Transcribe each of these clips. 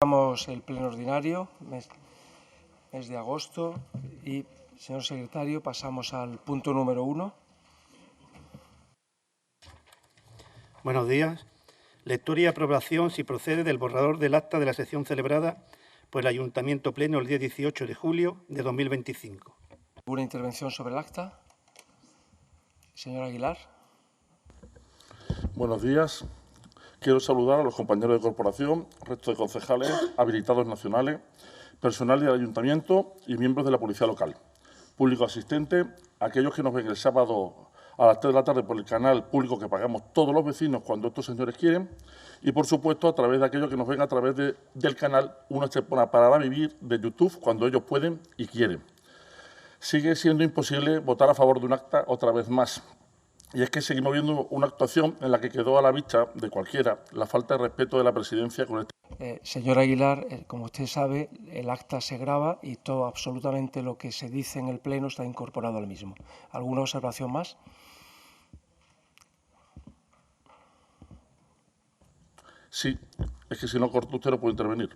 Comenzamos el pleno ordinario, mes de agosto, y, señor secretario, pasamos al punto número 1. Buenos días. Lectura y aprobación, si procede, del borrador del acta de la sesión celebrada por el Ayuntamiento Pleno el día 18 de julio de 2025. ¿Alguna intervención sobre el acta? Señor Aguilar. Buenos días. Quiero saludar a los compañeros de corporación, resto de concejales, habilitados nacionales, personal del Ayuntamiento y miembros de la Policía Local, público asistente, aquellos que nos ven el sábado a las 3 de la tarde por el canal público que pagamos todos los vecinos cuando estos señores quieren, y, por supuesto, a través de aquellos que nos ven a través del canal Una Estepona para Vivir de YouTube cuando ellos pueden y quieren. Sigue siendo imposible votar a favor de un acta otra vez más. Y es que seguimos viendo una actuación en la que quedó a la vista de cualquiera la falta de respeto de la presidencia con este. Señor Aguilar, como usted sabe, el acta se graba y todo absolutamente lo que se dice en el Pleno está incorporado al mismo. ¿Alguna observación más? Sí, es que si no corto usted no puede intervenir.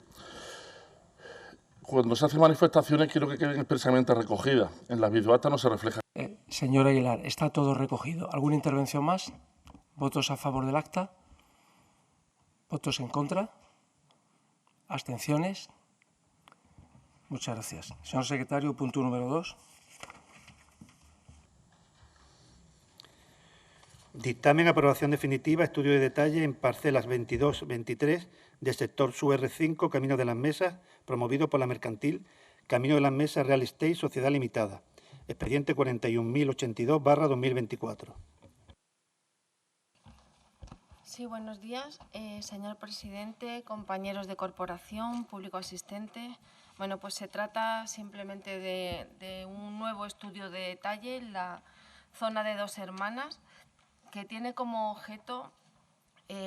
Cuando se hacen manifestaciones quiero que queden expresamente recogidas. En las videoactas no se refleja. Señor Aguilar, está todo recogido. ¿Alguna intervención más? ¿Votos a favor del acta? ¿Votos en contra? ¿Abstenciones? Muchas gracias. Señor secretario, punto número 2. Dictamen, aprobación definitiva, estudio de detalle en parcelas 22-23 del sector SUR5, Camino de las Mesas, promovido por la Mercantil, Camino de las Mesas Real Estate Sociedad Limitada. Expediente 41.082/2024. Sí, buenos días, señor presidente, compañeros de corporación, público asistente. Bueno, pues se trata simplemente de un nuevo estudio de detalle en la zona de Dos Hermanas, que tiene como objeto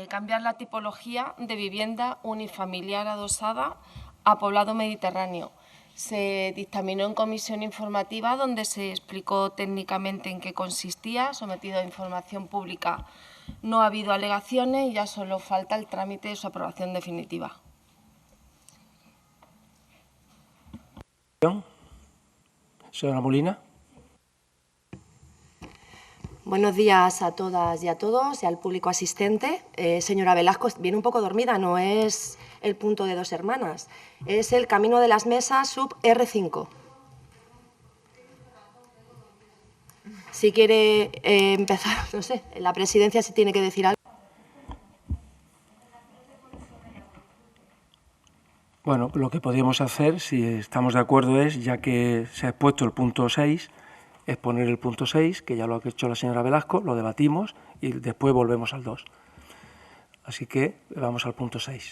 cambiar la tipología de vivienda unifamiliar adosada a poblado mediterráneo. Se dictaminó en comisión informativa donde se explicó técnicamente en qué consistía, sometido a información pública. No ha habido alegaciones y ya solo falta el trámite de su aprobación definitiva. Señora Molina. Buenos días a todas y a todos y al público asistente. Señora Velasco, viene un poco dormida, no es el punto de Dos Hermanas, es el Camino de las Mesas sub R5. Si quiere empezar, no sé, la presidencia si tiene que decir algo. Bueno, lo que podríamos hacer, si estamos de acuerdo, es, ya que se ha expuesto el punto 6, exponer el punto 6, que ya lo ha hecho la señora Velasco, lo debatimos y después volvemos al 2. Así que vamos al punto 6.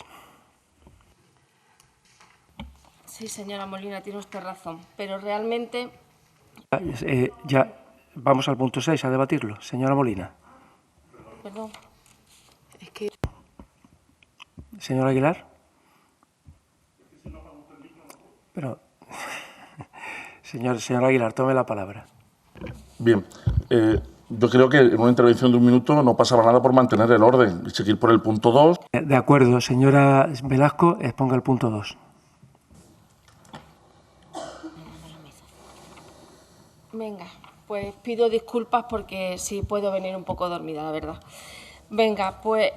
Sí, señora Molina, tiene usted razón, pero realmente... Ya vamos al punto 6 a debatirlo. Señora Molina. Perdón. Es que... Señor Aguilar. Pero... Señor Aguilar, tome la palabra. Bien, yo creo que en una intervención de un minuto no pasaba nada por mantener el orden y seguir por el punto 2. De acuerdo, señora Velasco, exponga el punto 2. Venga, pues pido disculpas porque sí puedo venir un poco dormida, la verdad. Venga, pues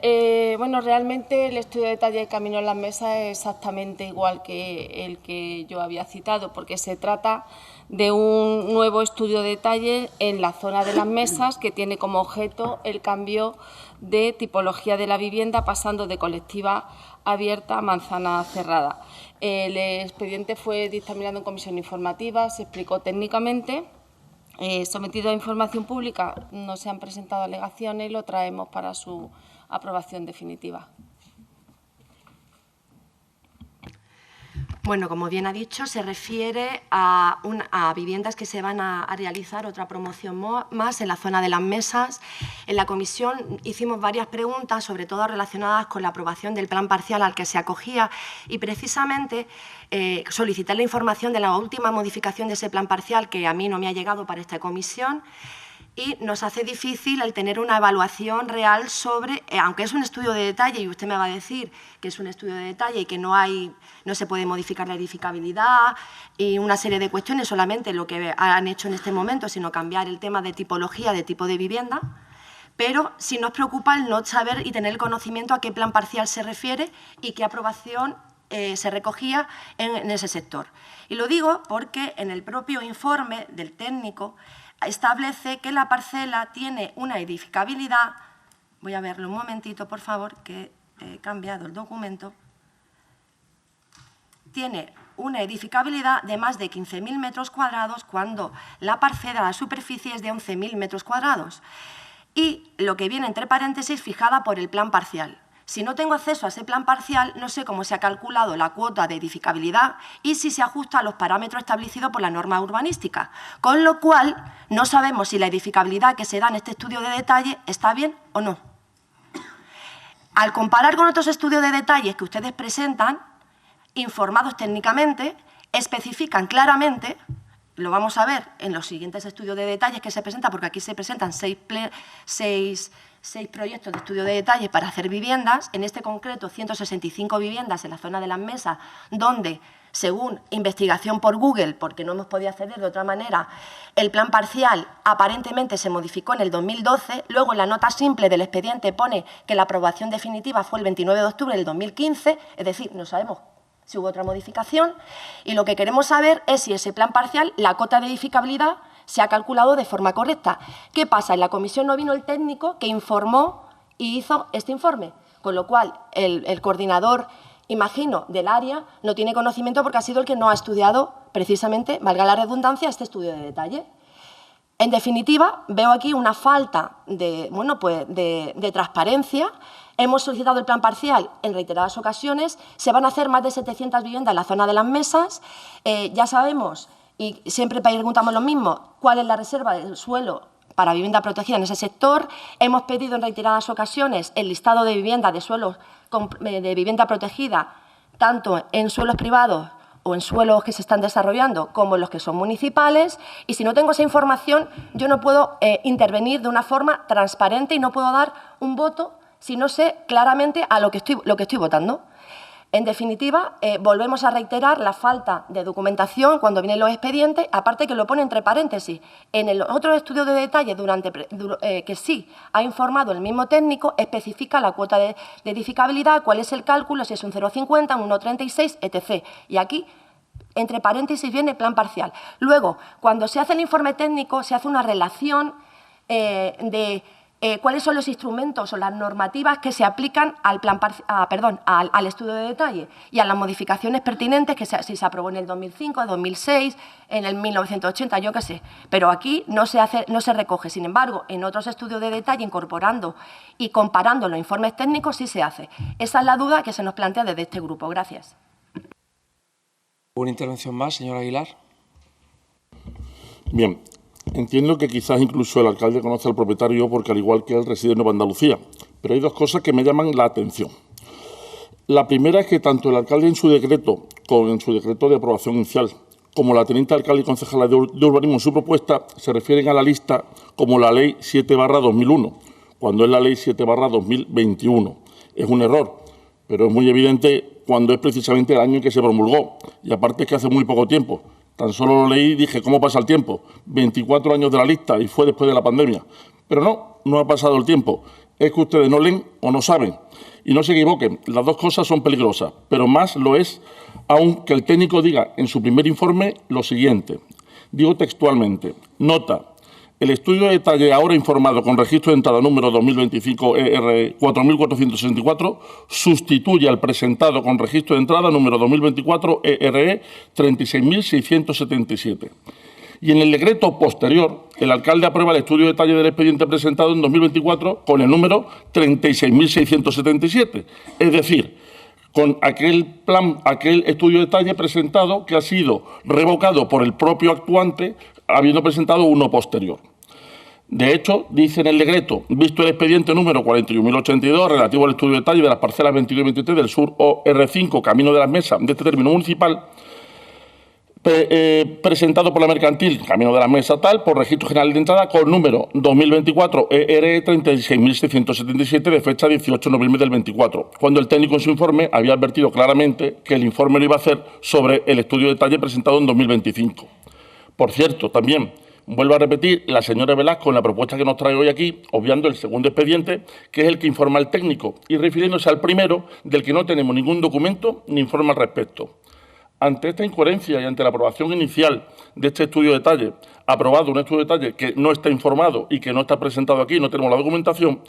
bueno, realmente el estudio de detalle de Camino en las Mesas es exactamente igual que el que yo había citado, porque se trata de un nuevo estudio de detalle en la zona de las mesas que tiene como objeto el cambio de tipología de la vivienda pasando de colectiva abierta a manzana cerrada. El expediente fue dictaminado en comisión informativa, se explicó técnicamente. Sometido a información pública, no se han presentado alegaciones y lo traemos para su aprobación definitiva. Bueno, como bien ha dicho, se refiere a viviendas que se van a realizar otra promoción más en la zona de las mesas. En la comisión hicimos varias preguntas, sobre todo relacionadas con la aprobación del plan parcial al que se acogía y precisamente solicité la información de la última modificación de ese plan parcial que a mí no me ha llegado para esta comisión. y nos hace difícil el tener una evaluación real sobre, aunque es un estudio de detalle, y usted me va a decir que es un estudio de detalle y que no se puede modificar la edificabilidad y una serie de cuestiones, solamente lo que han hecho en este momento, sino cambiar el tema de tipología, de tipo de vivienda, pero sí nos preocupa el no saber y tener el conocimiento a qué plan parcial se refiere y qué aprobación se recogía en ese sector. Y lo digo porque en el propio informe del técnico establece que la parcela tiene una edificabilidad, voy a verlo un momentito, por favor, que he cambiado el documento, tiene una edificabilidad de más de 15.000 metros cuadrados cuando la parcela, la superficie es de 11.000 metros cuadrados. Y lo que viene entre paréntesis, fijada por el plan parcial. Si no tengo acceso a ese plan parcial, no sé cómo se ha calculado la cuota de edificabilidad y si se ajusta a los parámetros establecidos por la norma urbanística. Con lo cual, no sabemos si la edificabilidad que se da en este estudio de detalle está bien o no. Al comparar con otros estudios de detalles que ustedes presentan, informados técnicamente, especifican claramente, lo vamos a ver en los siguientes estudios de detalles que se presentan, porque aquí se presentan seis proyectos de estudio de detalle para hacer viviendas, en este concreto 165 viviendas en la zona de Las Mesas, donde, según investigación por Google, porque no hemos podido acceder de otra manera, el plan parcial aparentemente se modificó en el 2012, luego en la nota simple del expediente pone que la aprobación definitiva fue el 29 de octubre del 2015, es decir, no sabemos si hubo otra modificación, y lo que queremos saber es si ese plan parcial, la cota de edificabilidad, se ha calculado de forma correcta. ¿Qué pasa? En la comisión no vino el técnico que informó y hizo este informe, con lo cual el coordinador, imagino, del área no tiene conocimiento porque ha sido el que no ha estudiado precisamente, valga la redundancia, este estudio de detalle. En definitiva, veo aquí una falta de transparencia. Hemos solicitado el plan parcial en reiteradas ocasiones. Se van a hacer más de 700 viviendas en la zona de Las Mesas. Ya sabemos, y siempre preguntamos lo mismo, cuál es la reserva del suelo para vivienda protegida en ese sector. Hemos pedido en reiteradas ocasiones el listado de viviendas de suelos de vivienda protegida, tanto en suelos privados o en suelos que se están desarrollando como en los que son municipales, y si no tengo esa información yo no puedo intervenir de una forma transparente y no puedo dar un voto si no sé claramente a lo que estoy votando. En definitiva, volvemos a reiterar la falta de documentación cuando vienen los expedientes, aparte que lo pone entre paréntesis. En el otro estudio de detalle que sí ha informado el mismo técnico, especifica la cuota de edificabilidad, cuál es el cálculo, si es un 0,50, un 1,36, etc. Y aquí, entre paréntesis, viene plan parcial. Luego, cuando se hace el informe técnico, se hace una relación de cuáles son los instrumentos o las normativas que se aplican al estudio de detalle y a las modificaciones pertinentes, que si se aprobó en el 2005, en 2006, en el 1980, yo qué sé. Pero aquí no se recoge. Sin embargo, en otros estudios de detalle, incorporando y comparando los informes técnicos, sí se hace. Esa es la duda que se nos plantea desde este grupo. Gracias. ¿Una intervención más, señor Aguilar? Bien. Entiendo que quizás incluso el alcalde conoce al propietario porque, al igual que él, reside en Nueva Andalucía. Pero hay dos cosas que me llaman la atención. La primera es que tanto el alcalde en su decreto de aprobación inicial, como la teniente alcalde y concejala de urbanismo en su propuesta, se refieren a la lista como la Ley 7/2001, cuando es la Ley 7/2021. Es un error, pero es muy evidente cuando es precisamente el año en que se promulgó. Y aparte es que hace muy poco tiempo. Tan solo lo leí y dije, ¿cómo pasa el tiempo? 24 años de la lista y fue después de la pandemia. Pero no ha pasado el tiempo. Es que ustedes no leen o no saben. Y no se equivoquen, las dos cosas son peligrosas, pero más lo es aún que el técnico diga en su primer informe lo siguiente. Digo textualmente, nota, el estudio de detalle ahora informado con registro de entrada número 2025 ER 4464 sustituye al presentado con registro de entrada número 2024 ERE 36.677. Y en el decreto posterior, el alcalde aprueba el estudio de detalle del expediente presentado en 2024 con el número 36.677. Es decir, con aquel estudio de detalle presentado que ha sido revocado por el propio actuante, habiendo presentado uno posterior. De hecho, dice en el decreto, visto el expediente número 41.082 relativo al estudio de detalle de las parcelas 22 y 23 del sur OR5, Camino de Las Mesas, de este término municipal, presentado por la mercantil Camino de la Mesa tal, por registro general de entrada con número 2024 ER 36.677 de fecha 18 de noviembre del 24, cuando el técnico en su informe había advertido claramente que el informe lo iba a hacer sobre el estudio de detalle presentado en 2025. Por cierto, también vuelvo a repetir la señora Velasco en la propuesta que nos trae hoy aquí, obviando el segundo expediente, que es el que informa al técnico, y refiriéndose al primero, del que no tenemos ningún documento ni informe al respecto. Ante esta incoherencia y ante la aprobación inicial de este estudio de detalle, aprobado un estudio de detalle que no está informado y que no está presentado aquí, no tenemos la documentación,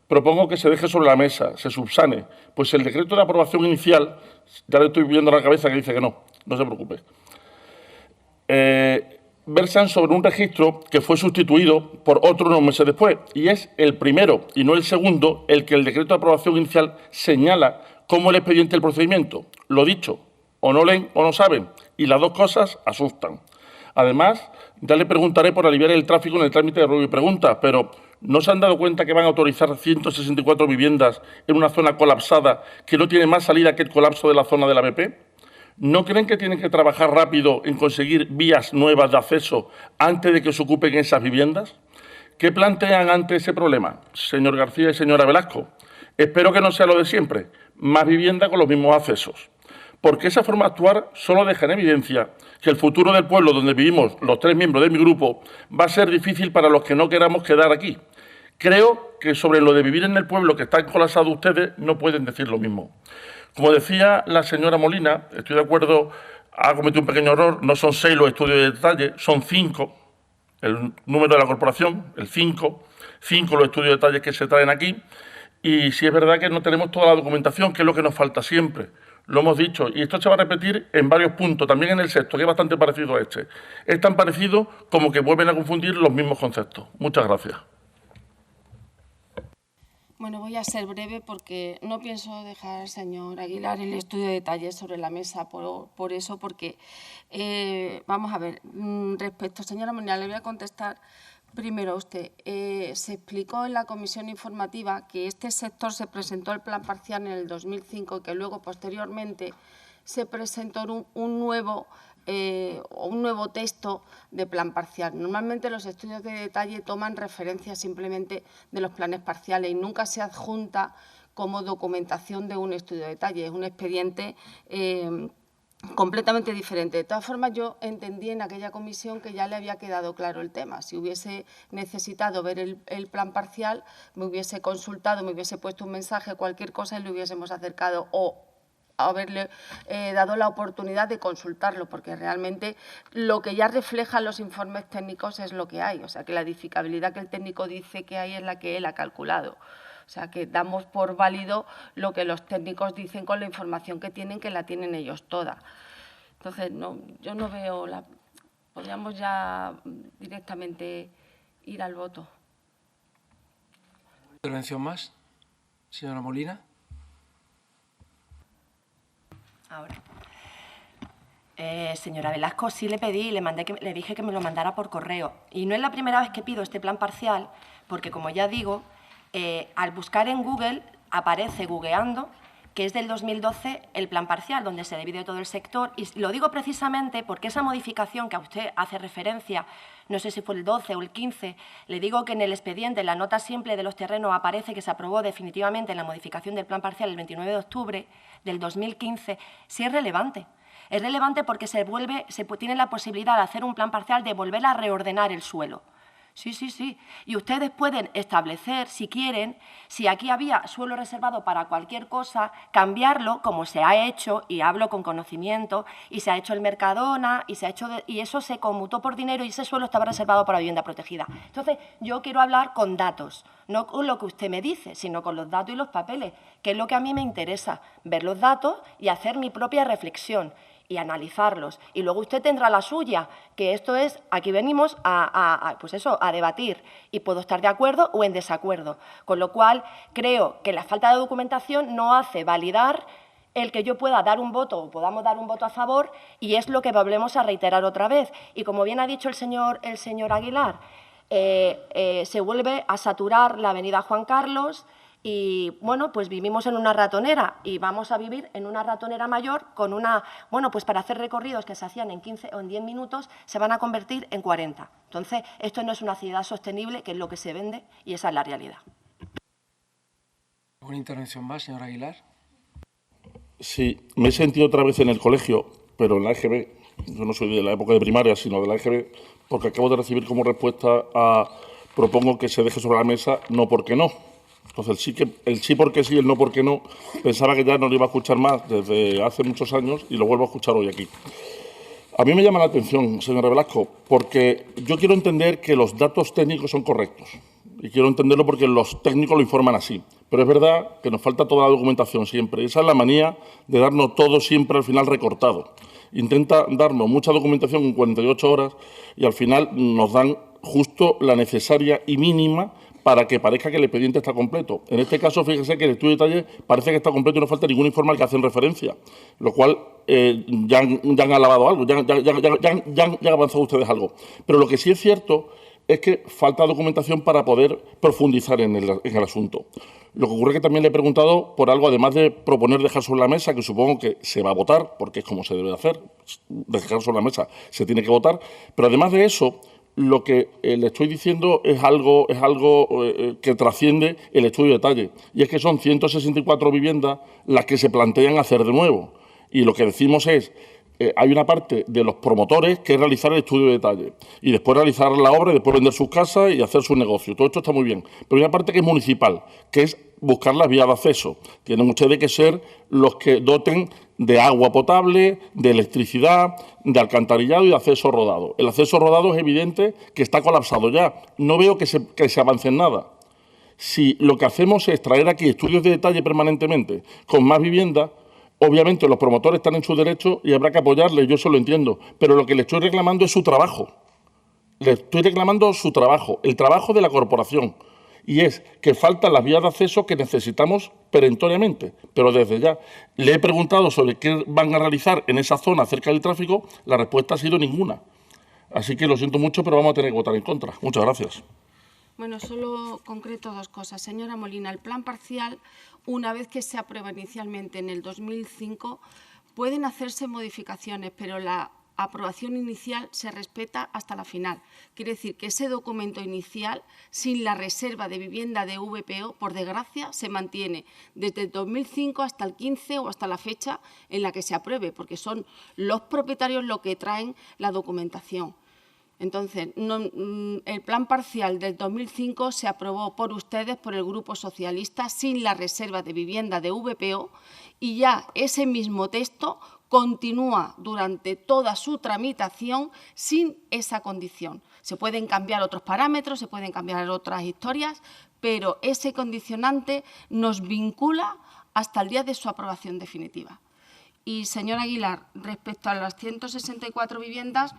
propongo que se deje sobre la mesa, se subsane, pues el decreto de aprobación inicial, ya le estoy viendo a la cabeza que dice que no se preocupe, versan sobre un registro que fue sustituido por otro unos meses después, y es el primero y no el segundo el que el decreto de aprobación inicial señala como el expediente del procedimiento. Lo dicho, o no leen o no saben, y las dos cosas asustan. Además, ya le preguntaré por aliviar el tráfico en el trámite de ruego y preguntas, pero ¿no se han dado cuenta que van a autorizar 164 viviendas en una zona colapsada que no tiene más salida que el colapso de la zona de la BP? ¿No creen que tienen que trabajar rápido en conseguir vías nuevas de acceso antes de que se ocupen esas viviendas? ¿Qué plantean ante ese problema, señor García y señora Velasco? Espero que no sea lo de siempre, más vivienda con los mismos accesos. Porque esa forma de actuar solo deja en evidencia que el futuro del pueblo donde vivimos los tres miembros de mi grupo va a ser difícil para los que no queramos quedar aquí. Creo que sobre lo de vivir en el pueblo que están colapsados ustedes no pueden decir lo mismo. Como decía la señora Molina, estoy de acuerdo, ha cometido un pequeño error, no son 6 los estudios de detalle, son 5, el número de la corporación, el 5 los estudios de detalle que se traen aquí, y sí es verdad que no tenemos toda la documentación, que es lo que nos falta siempre. Lo hemos dicho, y esto se va a repetir en varios puntos, también en el sexto, que es bastante parecido a este. Es tan parecido como que vuelven a confundir los mismos conceptos. Muchas gracias. Bueno, voy a ser breve porque no pienso dejar al señor Aguilar el estudio de detalles sobre la mesa, porque vamos a ver, respecto, señora Molina, le voy a contestar primero a usted. Se explicó en la comisión informativa que este sector se presentó el plan parcial en el 2005 y que luego, posteriormente, se presentó un nuevo texto de plan parcial. Normalmente los estudios de detalle toman referencia simplemente de los planes parciales y nunca se adjunta como documentación de un estudio de detalle. Es un expediente completamente diferente. De todas formas, yo entendí en aquella comisión que ya le había quedado claro el tema. Si hubiese necesitado ver el plan parcial, me hubiese consultado, me hubiese puesto un mensaje, cualquier cosa, y le hubiésemos acercado o haberle dado la oportunidad de consultarlo, porque realmente lo que ya reflejan los informes técnicos es lo que hay. O sea, que la edificabilidad que el técnico dice que hay es la que él ha calculado. O sea, que damos por válido lo que los técnicos dicen con la información que tienen, que la tienen ellos toda. Entonces, no, yo no veo la... Podríamos ya directamente ir al voto. ¿Intervención más? Señora Molina. Ahora. Señora Velasco, sí le pedí, le dije que me lo mandara por correo. Y no es la primera vez que pido este plan parcial, porque, como ya digo, al buscar en Google aparece, googleando, que es del 2012 el plan parcial, donde se divide todo el sector. Y lo digo precisamente porque esa modificación que a usted hace referencia, no sé si fue el 12 o el 15, le digo que en el expediente, en la nota simple de los terrenos, aparece que se aprobó definitivamente la modificación del plan parcial el 29 de octubre del 2015, sí es relevante. Es relevante porque se tiene la posibilidad de hacer un plan parcial, de volver a reordenar el suelo. Sí. Y ustedes pueden establecer, si quieren, si aquí había suelo reservado para cualquier cosa, cambiarlo, como se ha hecho, y hablo con conocimiento, y se ha hecho el Mercadona, y eso se conmutó por dinero y ese suelo estaba reservado para vivienda protegida. Entonces, yo quiero hablar con datos, no con lo que usted me dice, sino con los datos y los papeles, que es lo que a mí me interesa, ver los datos y hacer mi propia reflexión y analizarlos. Y luego usted tendrá la suya, que esto es, aquí venimos a debatir, y puedo estar de acuerdo o en desacuerdo. Con lo cual, creo que la falta de documentación no hace validar el que yo pueda dar un voto o podamos dar un voto a favor, y es lo que volvemos a reiterar otra vez. Y como bien ha dicho el señor Aguilar, se vuelve a saturar la avenida Juan Carlos, Y, bueno, pues vivimos en una ratonera y vamos a vivir en una ratonera mayor con una… Bueno, pues para hacer recorridos que se hacían en 15 o en 10 minutos se van a convertir en 40. Entonces, esto no es una ciudad sostenible, que es lo que se vende, y esa es la realidad. ¿Alguna intervención más, señor Aguilar? Sí, me he sentido otra vez en el colegio, pero en la EGB. Yo no soy de la época de primaria, sino de la EGB, porque acabo de recibir como respuesta a propongo que se deje sobre la mesa, no porque no. Entonces, el sí porque sí, el no porque no, pensaba que ya no lo iba a escuchar más desde hace muchos años y lo vuelvo a escuchar hoy aquí. A mí me llama la atención, señora Velasco, porque yo quiero entender que los datos técnicos son correctos y quiero entenderlo porque los técnicos lo informan así. Pero es verdad que nos falta toda la documentación siempre. Esa es la manía de darnos todo siempre al final recortado. Intenta darnos mucha documentación en 48 horas y al final nos dan justo la necesaria y mínima para que parezca que el expediente está completo. En este caso, fíjese que el estudio de detalle parece que está completo y no falta ningún informe al que hacen referencia, lo cual ya han alabado algo, ya han avanzado ustedes algo. Pero lo que sí es cierto es que falta documentación para poder profundizar en el asunto. Lo que ocurre es que también le he preguntado por algo, además de proponer dejar sobre la mesa, que supongo que se va a votar, porque es como se debe hacer, dejar sobre la mesa se tiene que votar, pero además de eso, lo que le estoy diciendo es algo que trasciende el estudio de detalle, y es que son 164 viviendas las que se plantean hacer de nuevo. Y lo que decimos es, hay una parte de los promotores que es realizar el estudio de detalle, y después realizar la obra, y después vender sus casas y hacer su negocio. Todo esto está muy bien. Pero hay una parte que es municipal, que es buscar las vías de acceso. Tienen ustedes que ser los que doten de agua potable, de electricidad, de alcantarillado y de acceso rodado. El acceso rodado es evidente que está colapsado ya. No veo que se avance en nada. Si lo que hacemos es traer aquí estudios de detalle permanentemente con más viviendas, obviamente los promotores están en su derecho y habrá que apoyarles, yo eso lo entiendo. Pero lo que le estoy reclamando es su trabajo. Le estoy reclamando su trabajo, el trabajo de la corporación. Y es que faltan las vías de acceso que necesitamos perentoriamente. Pero desde ya le he preguntado sobre qué van a realizar en esa zona cerca del tráfico, la respuesta ha sido ninguna. Así que lo siento mucho, pero vamos a tener que votar en contra. Muchas gracias. Bueno, solo concreto dos cosas. Señora Molina, el plan parcial, una vez que se aprueba inicialmente en el 2005, pueden hacerse modificaciones, pero la aprobación inicial se respeta hasta la final. Quiere decir que ese documento inicial, sin la reserva de vivienda de VPO, por desgracia, se mantiene desde el 2005 hasta el 15 o hasta la fecha en la que se apruebe, porque son los propietarios los que traen la documentación. Entonces, el plan parcial del 2005 se aprobó por ustedes, por el Grupo Socialista, sin la reserva de vivienda de VPO, y ya ese mismo texto continúa durante toda su tramitación sin esa condición. Se pueden cambiar otros parámetros, se pueden cambiar otras historias, pero ese condicionante nos vincula hasta el día de su aprobación definitiva. Y, señor Aguilar, respecto a las 164 viviendas,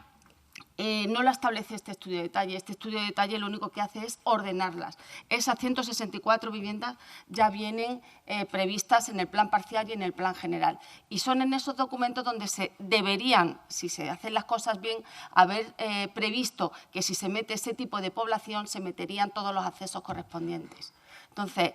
no la establece este estudio de detalle. Este estudio de detalle lo único que hace es ordenarlas. Esas 164 viviendas ya vienen previstas en el plan parcial y en el plan general. Y son en esos documentos donde se deberían, si se hacen las cosas bien, haber previsto que si se mete ese tipo de población se meterían todos los accesos correspondientes. Entonces,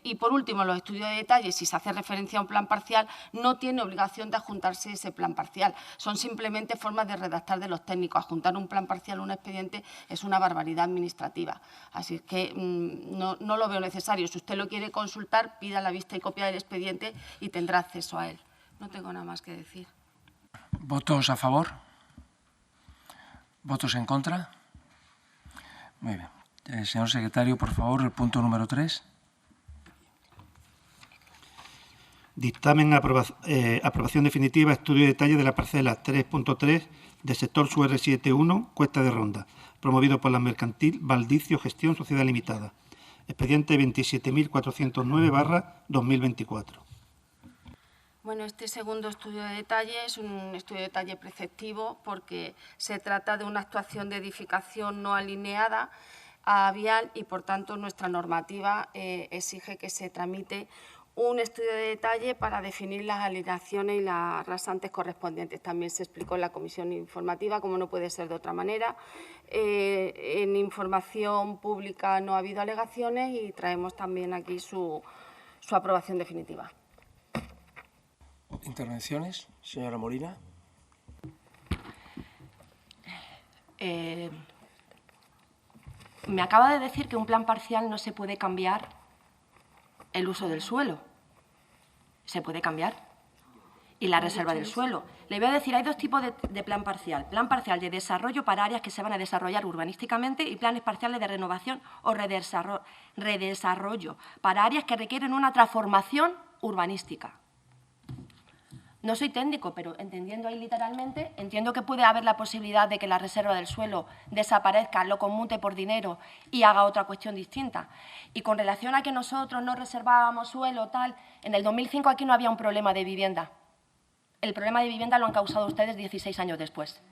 y por último, los estudios de detalle, si se hace referencia a un plan parcial, no tiene obligación de adjuntarse ese plan parcial. Son simplemente formas de redactar de los técnicos. Adjuntar un plan parcial a un expediente es una barbaridad administrativa. Así que no lo veo necesario. Si usted lo quiere consultar, pida la vista y copia del expediente y tendrá acceso a él. No tengo nada más que decir. ¿Votos a favor? ¿Votos en contra? Muy bien. Señor secretario, por favor, el punto número 3. Dictamen aprobación definitiva, estudio de detalle de la parcela 3.3 del sector SUR71, Cuesta de Ronda, promovido por la Mercantil Valdicio Gestión Sociedad Limitada. Expediente 27.409/2024. Bueno, este segundo estudio de detalle es un estudio de detalle preceptivo porque se trata de una actuación de edificación no alineada a vial y, por tanto, nuestra normativa exige que se tramite un estudio de detalle para definir las alineaciones y las rasantes correspondientes. También se explicó en la comisión informativa, como no puede ser de otra manera. En información pública no ha habido alegaciones y traemos también aquí su aprobación definitiva. Intervenciones. Señora Molina. Me acaba de decir que un plan parcial no se puede cambiar el uso del suelo. Se puede cambiar. Y la reserva del suelo. Le voy a decir, hay dos tipos de plan parcial. Plan parcial de desarrollo para áreas que se van a desarrollar urbanísticamente y planes parciales de renovación o redesarrollo para áreas que requieren una transformación urbanística. No soy técnico, pero entendiendo ahí literalmente, entiendo que puede haber la posibilidad de que la reserva del suelo desaparezca, lo conmute por dinero y haga otra cuestión distinta. Y con relación a que nosotros no reservábamos suelo, tal, en el 2005 aquí no había un problema de vivienda. El problema de vivienda lo han causado ustedes 16 años después.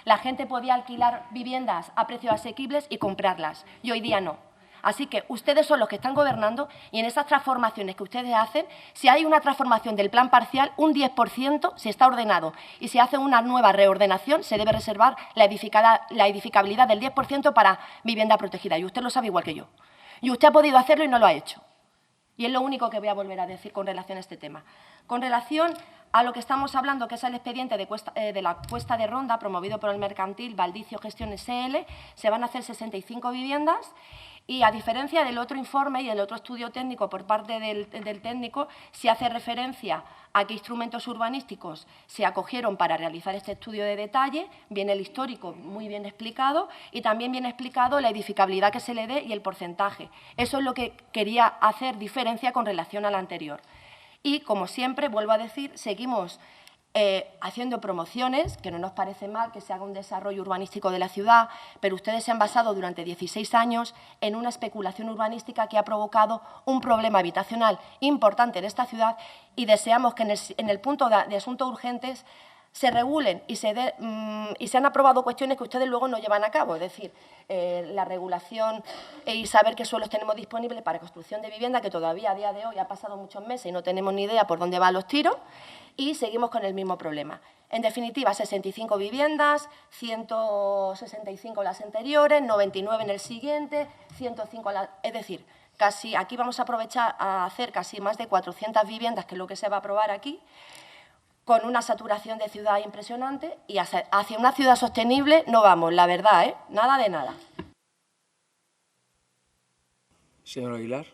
La gente podía alquilar viviendas a precios asequibles y comprarlas, y hoy día no. Así que ustedes son los que están gobernando y en esas transformaciones que ustedes hacen, si hay una transformación del plan parcial, un 10% si está ordenado y si hace una nueva reordenación se debe reservar la edificabilidad del 10% para vivienda protegida. Y usted lo sabe igual que yo. Y usted ha podido hacerlo y no lo ha hecho. Y es lo único que voy a volver a decir con relación a este tema. Con relación a lo que estamos hablando, que es el expediente de la Cuesta de Ronda, promovido por el mercantil Valdicio Gestión SL, se van a hacer 65 viviendas y, a diferencia del otro informe y el otro estudio técnico por parte del técnico, se hace referencia a qué instrumentos urbanísticos se acogieron para realizar este estudio de detalle, viene el histórico muy bien explicado y también viene explicado la edificabilidad que se le dé y el porcentaje. Eso es lo que quería hacer diferencia con relación al anterior. Y, como siempre, vuelvo a decir, seguimos haciendo promociones, que no nos parece mal que se haga un desarrollo urbanístico de la ciudad, pero ustedes se han basado durante 16 años en una especulación urbanística que ha provocado un problema habitacional importante en esta ciudad y deseamos que en el punto de asuntos urgentes se regulen y se han aprobado cuestiones que ustedes luego no llevan a cabo, es decir, la regulación y saber qué suelos tenemos disponibles para construcción de vivienda, que todavía a día de hoy ha pasado muchos meses y no tenemos ni idea por dónde van los tiros, y seguimos con el mismo problema. En definitiva, 65 viviendas, 165 las anteriores, 99 en el siguiente, 105 es decir, casi aquí vamos a aprovechar a hacer casi más de 400 viviendas, que es lo que se va a aprobar aquí, con una saturación de ciudad impresionante y hacia una ciudad sostenible no vamos, la verdad, ¿eh? Nada de nada. Señor Aguilar.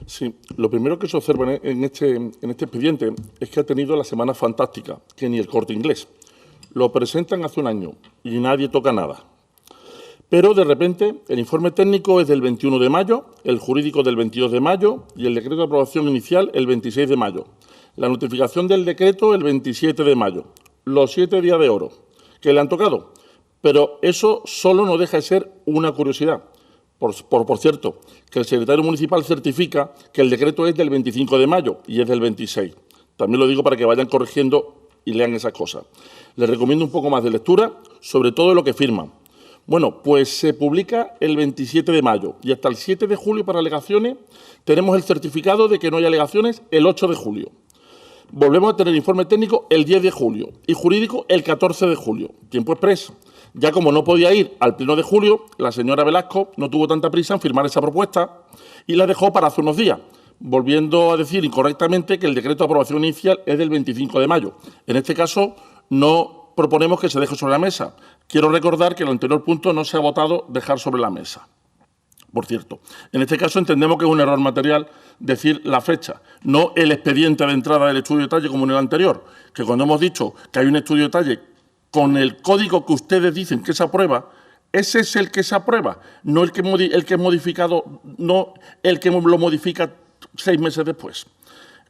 Sí, lo primero que se observa en este expediente es que ha tenido la semana fantástica, que ni el Corte Inglés. Lo presentan hace un año y nadie toca nada. Pero, de repente, el informe técnico es del 21 de mayo, el jurídico del 22 de mayo y el decreto de aprobación inicial el 26 de mayo. La notificación del decreto el 27 de mayo. Los 7 días de oro que le han tocado. Pero eso solo no deja de ser una curiosidad. Por cierto, que el secretario municipal certifica que el decreto es del 25 de mayo y es del 26. También lo digo para que vayan corrigiendo y lean esas cosas. Les recomiendo un poco más de lectura, sobre todo lo que firman. Bueno, pues se publica el 27 de mayo y hasta el 7 de julio para alegaciones tenemos el certificado de que no hay alegaciones el 8 de julio. Volvemos a tener informe técnico el 10 de julio y jurídico el 14 de julio. Tiempo expreso. Ya como no podía ir al pleno de julio, la señora Velasco no tuvo tanta prisa en firmar esa propuesta y la dejó para hace unos días, volviendo a decir incorrectamente que el decreto de aprobación inicial es del 25 de mayo. En este caso, no proponemos que se deje sobre la mesa. Quiero recordar que en el anterior punto no se ha votado dejar sobre la mesa. Por cierto, en este caso entendemos que es un error material decir la fecha, no el expediente de entrada del estudio de detalle como en el anterior, que cuando hemos dicho que hay un estudio de detalle con el código que ustedes dicen que se aprueba, ese es el que se aprueba, no el que es modificado, no el que lo modifica 6 meses después.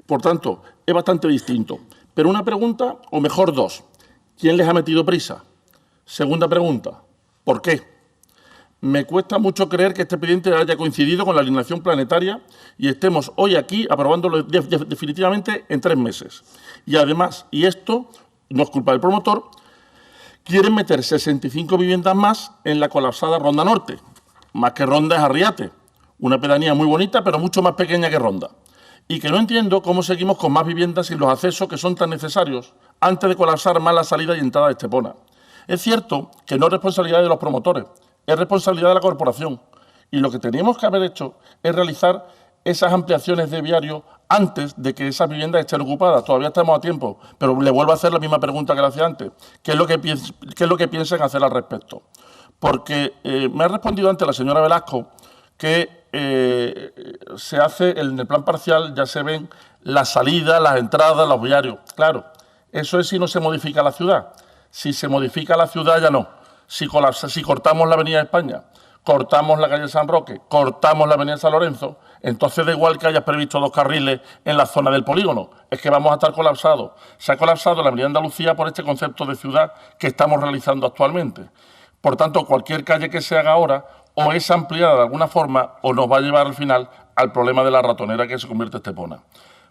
Por tanto, es bastante distinto. Pero una pregunta, o mejor dos, ¿quién les ha metido prisa? Segunda pregunta, ¿por qué? Me cuesta mucho creer que este expediente haya coincidido con la alineación planetaria y estemos hoy aquí aprobándolo definitivamente en 3 meses. Y además, y esto no es culpa del promotor, quieren meter 65 viviendas más en la colapsada Ronda Norte, más que Ronda es Arriate. Una pedanía muy bonita, pero mucho más pequeña que Ronda. Y que no entiendo cómo seguimos con más viviendas sin los accesos que son tan necesarios antes de colapsar más la salida y entrada de Estepona. Es cierto que no es responsabilidad de los promotores, es responsabilidad de la corporación. Y lo que teníamos que haber hecho es realizar esas ampliaciones de viario antes de que esas viviendas estén ocupadas. Todavía estamos a tiempo, pero le vuelvo a hacer la misma pregunta que le hacía antes. ¿Qué es lo que piensan hacer al respecto? Porque me ha respondido antes la señora Velasco que se hace, en el plan parcial ya se ven las salidas, las entradas, los viarios. Claro, eso es si no se modifica la ciudad. Si se modifica la ciudad ya no. Si cortamos la avenida de España, cortamos la calle San Roque, cortamos la avenida San Lorenzo, entonces da igual que hayas previsto 2 carriles en la zona del polígono, es que vamos a estar colapsados. Se ha colapsado la avenida Andalucía por este concepto de ciudad que estamos realizando actualmente. Por tanto, cualquier calle que se haga ahora o es ampliada de alguna forma o nos va a llevar al final al problema de la ratonera que se convierte en Estepona.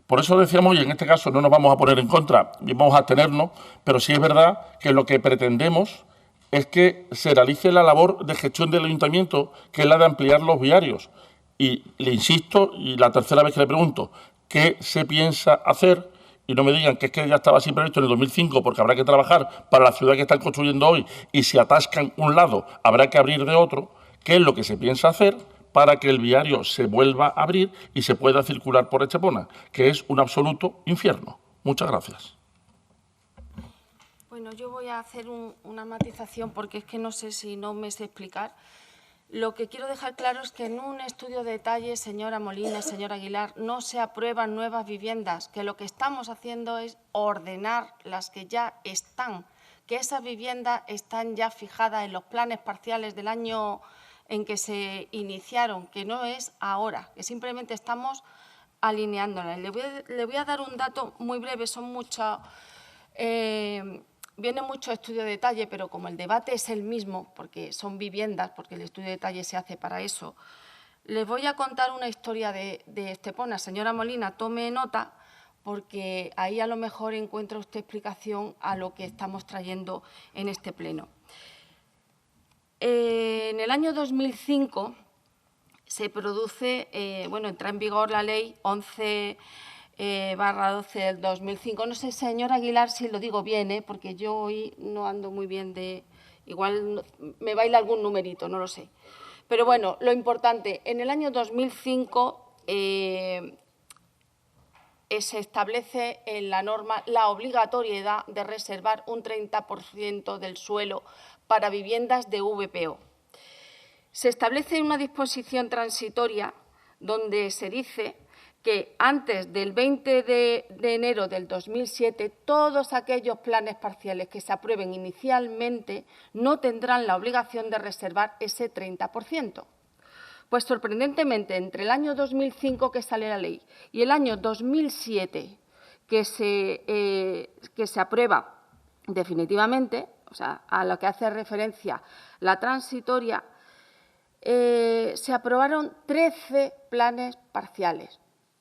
Por eso decíamos, y en este caso no nos vamos a poner en contra, vamos a abstenernos, pero sí es verdad que lo que pretendemos es que se realice la labor de gestión del ayuntamiento, que es la de ampliar los viarios. Y le insisto, y la tercera vez que le pregunto, ¿qué se piensa hacer? Y no me digan que es que ya estaba así previsto en el 2005, porque habrá que trabajar para la ciudad que están construyendo hoy, y si atascan un lado, habrá que abrir de otro. ¿Qué es lo que se piensa hacer para que el viario se vuelva a abrir y se pueda circular por Estepona, que es un absoluto infierno? Muchas gracias. Bueno, yo voy a hacer una matización porque es que no sé si no me sé explicar. Lo que quiero dejar claro es que en un estudio de detalle, señora Molina, señor Aguilar, no se aprueban nuevas viviendas, que lo que estamos haciendo es ordenar las que ya están, que esas viviendas están ya fijadas en los planes parciales del año en que se iniciaron, que no es ahora, que simplemente estamos alineándolas. Le voy a dar un dato muy breve, son muchas... Viene mucho estudio de detalle, pero como el debate es el mismo, porque son viviendas, porque el estudio de detalle se hace para eso, les voy a contar una historia de Estepona. Señora Molina, tome nota, porque ahí a lo mejor encuentra usted explicación a lo que estamos trayendo en este pleno. En el año 2005 se produce, entra en vigor la ley 11… /12 del 2005. No sé, señor Aguilar, si lo digo bien, porque yo hoy no ando muy bien de... Igual me baila algún numerito, no lo sé. Pero bueno, lo importante, en el año 2005 se establece en la norma la obligatoriedad de reservar un 30% del suelo para viviendas de VPO. Se establece una disposición transitoria donde se dice que antes del 20 de enero del 2007 todos aquellos planes parciales que se aprueben inicialmente no tendrán la obligación de reservar ese 30%. Pues sorprendentemente, entre el año 2005 que sale la ley y el año 2007 que se aprueba definitivamente, o sea, a lo que hace referencia la transitoria, se aprobaron 13 planes parciales.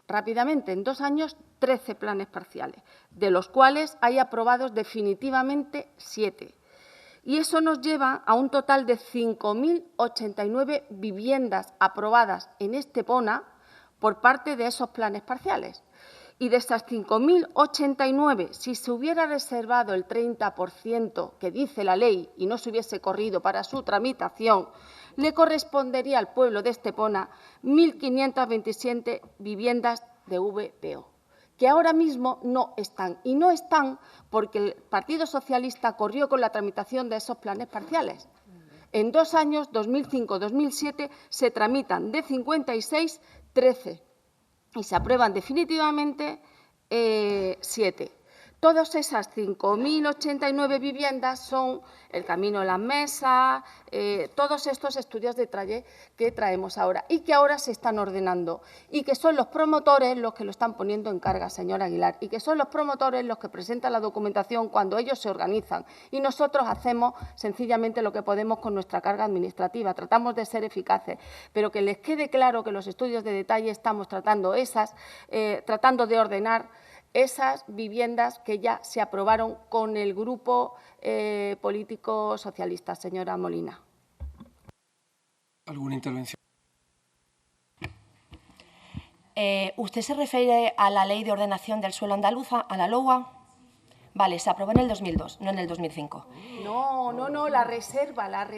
Rápidamente, en 2 años, 13 planes parciales, de los cuales hay aprobados definitivamente 7. Y eso nos lleva a un total de 5.089 viviendas aprobadas en Estepona por parte de esos planes parciales. Y de estas 5.089, si se hubiera reservado el 30% que dice la ley y no se hubiese corrido para su tramitación, le correspondería al pueblo de Estepona 1.527 viviendas de VPO, que ahora mismo no están. Y no están porque el Partido Socialista corrió con la tramitación de esos planes parciales. En 2 años, 2005-2007, se tramitan de 56, 13 y se aprueban definitivamente 7. Todas esas 5.089 viviendas son el Camino de las Mesas, todos estos estudios de detalle que traemos ahora y que ahora se están ordenando y que son los promotores los que lo están poniendo en carga, señor Aguilar, y que son los promotores los que presentan la documentación cuando ellos se organizan y nosotros hacemos sencillamente lo que podemos con nuestra carga administrativa, tratamos de ser eficaces, pero que les quede claro que los estudios de detalle estamos tratando de ordenar esas viviendas que ya se aprobaron con el grupo político socialista, señora Molina. ¿Alguna intervención? ¿Usted se refiere a la Ley de Ordenación del Suelo Andaluza, a la LOA? Vale, se aprobó en el 2002, no en el 2005. No, la reserva, la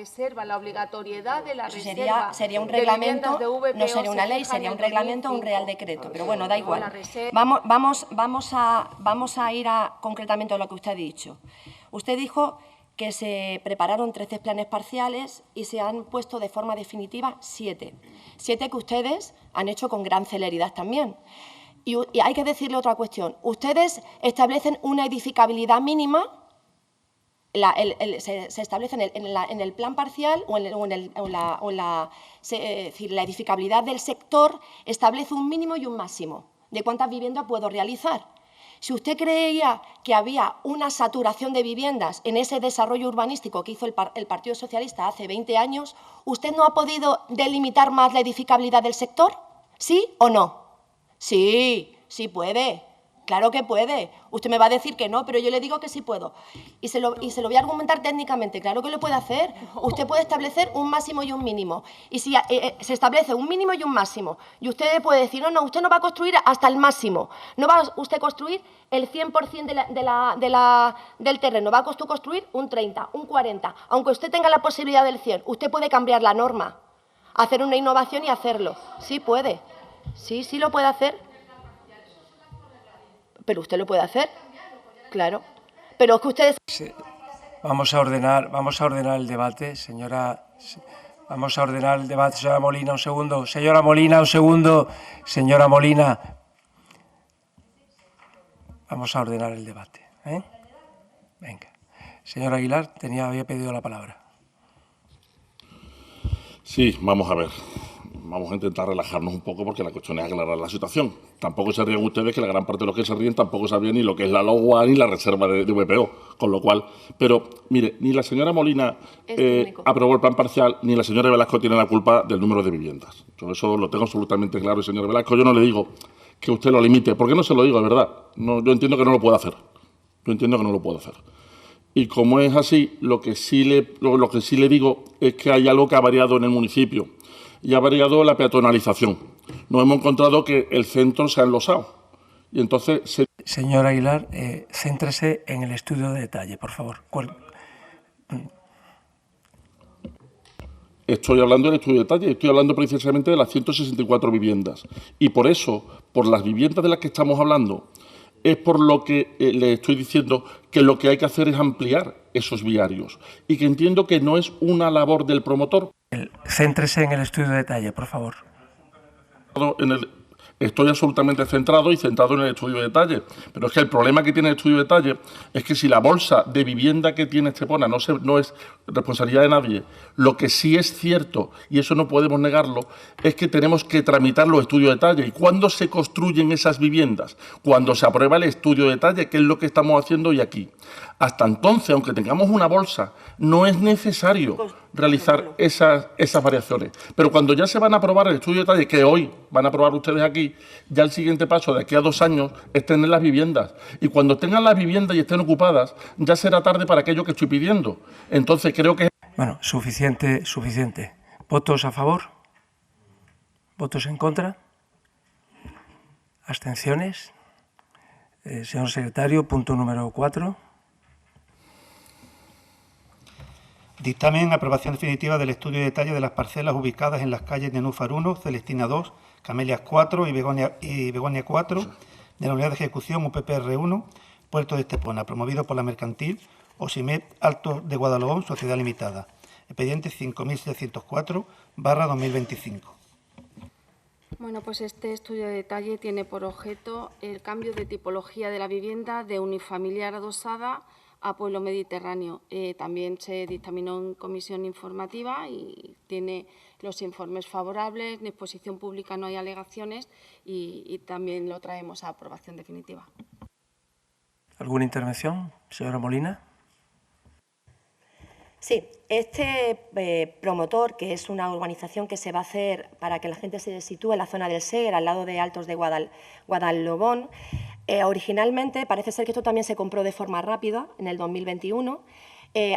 obligatoriedad de la Eso reserva. sería un reglamento, de VPO no sería una ley, sería un reglamento o un real decreto, pero bueno, da igual. Vamos a ir concretamente a lo que usted ha dicho. Usted dijo que se prepararon 13 planes parciales y se han puesto de forma definitiva 7. 7 que ustedes han hecho con gran celeridad también. Y hay que decirle otra cuestión. Ustedes establecen una edificabilidad mínima, se establece en el plan parcial la edificabilidad del sector establece un mínimo y un máximo de cuántas viviendas puedo realizar. Si usted creía que había una saturación de viviendas en ese desarrollo urbanístico que hizo el Partido Socialista hace 20 años, ¿usted no ha podido delimitar más la edificabilidad del sector? ¿Sí o no? Sí, sí puede. Claro que puede. Usted me va a decir que no, pero yo le digo que sí puedo. Y se lo voy a argumentar técnicamente. Claro que lo puede hacer. Usted puede establecer un máximo y un mínimo. Y si se establece un mínimo y un máximo, y usted puede decir, no, usted no va a construir hasta el máximo. No va usted a construir el 100% del terreno. Va a construir un 30, un 40. Aunque usted tenga la posibilidad del 100, usted puede cambiar la norma, hacer una innovación y hacerlo. Sí puede. Sí lo puede hacer. Pero usted lo puede hacer, claro. Pero es que ustedes... Sí. Vamos a ordenar el debate, señora. Vamos a ordenar el debate, señora Molina, un segundo. Señora Molina, un segundo. Señora Molina. Vamos a ordenar el debate, ¿eh? Venga. Señor Aguilar, había pedido la palabra. Sí, vamos a ver. Vamos a intentar relajarnos un poco porque la cuestión es aclarar la situación. Tampoco se ríen ustedes, que la gran parte de los que se ríen tampoco sabían ni lo que es la LOA ni la reserva de VPO. Con lo cual, pero mire, ni la señora Molina aprobó el plan parcial, ni la señora Velasco tiene la culpa del número de viviendas. Yo eso lo tengo absolutamente claro, señor Velasco. Yo no le digo que usted lo limite, porque no se lo digo, de verdad. No, yo entiendo que no lo puede hacer. Y como es así, lo que sí le digo es que hay algo que ha variado en el municipio. Y ha variado la peatonalización. Nos hemos encontrado que el centro se ha enlosado. Y entonces... Señor Aguilar, céntrese en el estudio de detalle, por favor. Estoy hablando del estudio de detalle, estoy hablando precisamente de las 164 viviendas. Y por eso, por las viviendas de las que estamos hablando, es por lo que le estoy diciendo que lo que hay que hacer es ampliar esos viarios. Y que entiendo que no es una labor del promotor. Céntrese en el estudio de detalle, por favor. Estoy absolutamente centrado en el estudio de detalle. Pero es que el problema que tiene el estudio de detalle es que si la bolsa de vivienda que tiene Estepona no es responsabilidad de nadie, lo que sí es cierto, y eso no podemos negarlo, es que tenemos que tramitar los estudios de detalle. ¿Y cuándo se construyen esas viviendas? Cuando se aprueba el estudio de detalle, que es lo que estamos haciendo hoy aquí. Hasta entonces, aunque tengamos una bolsa, no es necesario realizar esas variaciones. Pero cuando ya se van a aprobar el estudio de detalle, que hoy van a aprobar ustedes aquí, ya el siguiente paso de aquí a 2 años es tener las viviendas. Y cuando tengan las viviendas y estén ocupadas, ya será tarde para aquello que estoy pidiendo. Entonces creo que... Bueno, suficiente. ¿Votos a favor? ¿Votos en contra? ¿Abstenciones? Señor secretario, punto número 4. Dictamen en aprobación definitiva del estudio de detalle de las parcelas ubicadas en las calles de Núfar 1, Celestina 2, Camelias 4 y Begonia 4, de la Unidad de Ejecución UPPR 1, Puerto de Estepona, promovido por la mercantil Osimet Alto de Guadalhorce, Sociedad Limitada. Expediente 5704/2025. Bueno, pues este estudio de detalle tiene por objeto el cambio de tipología de la vivienda de unifamiliar adosada a pueblo mediterráneo. También se dictaminó en comisión informativa y tiene los informes favorables, en exposición pública no hay alegaciones y también lo traemos a aprobación definitiva. ¿Alguna intervención, señora Molina? Sí, este promotor, que es una urbanización que se va a hacer para que la gente se sitúe en la zona del Ser, al lado de Altos de Guadalhorce, originalmente parece ser que esto también se compró de forma rápida en el 2021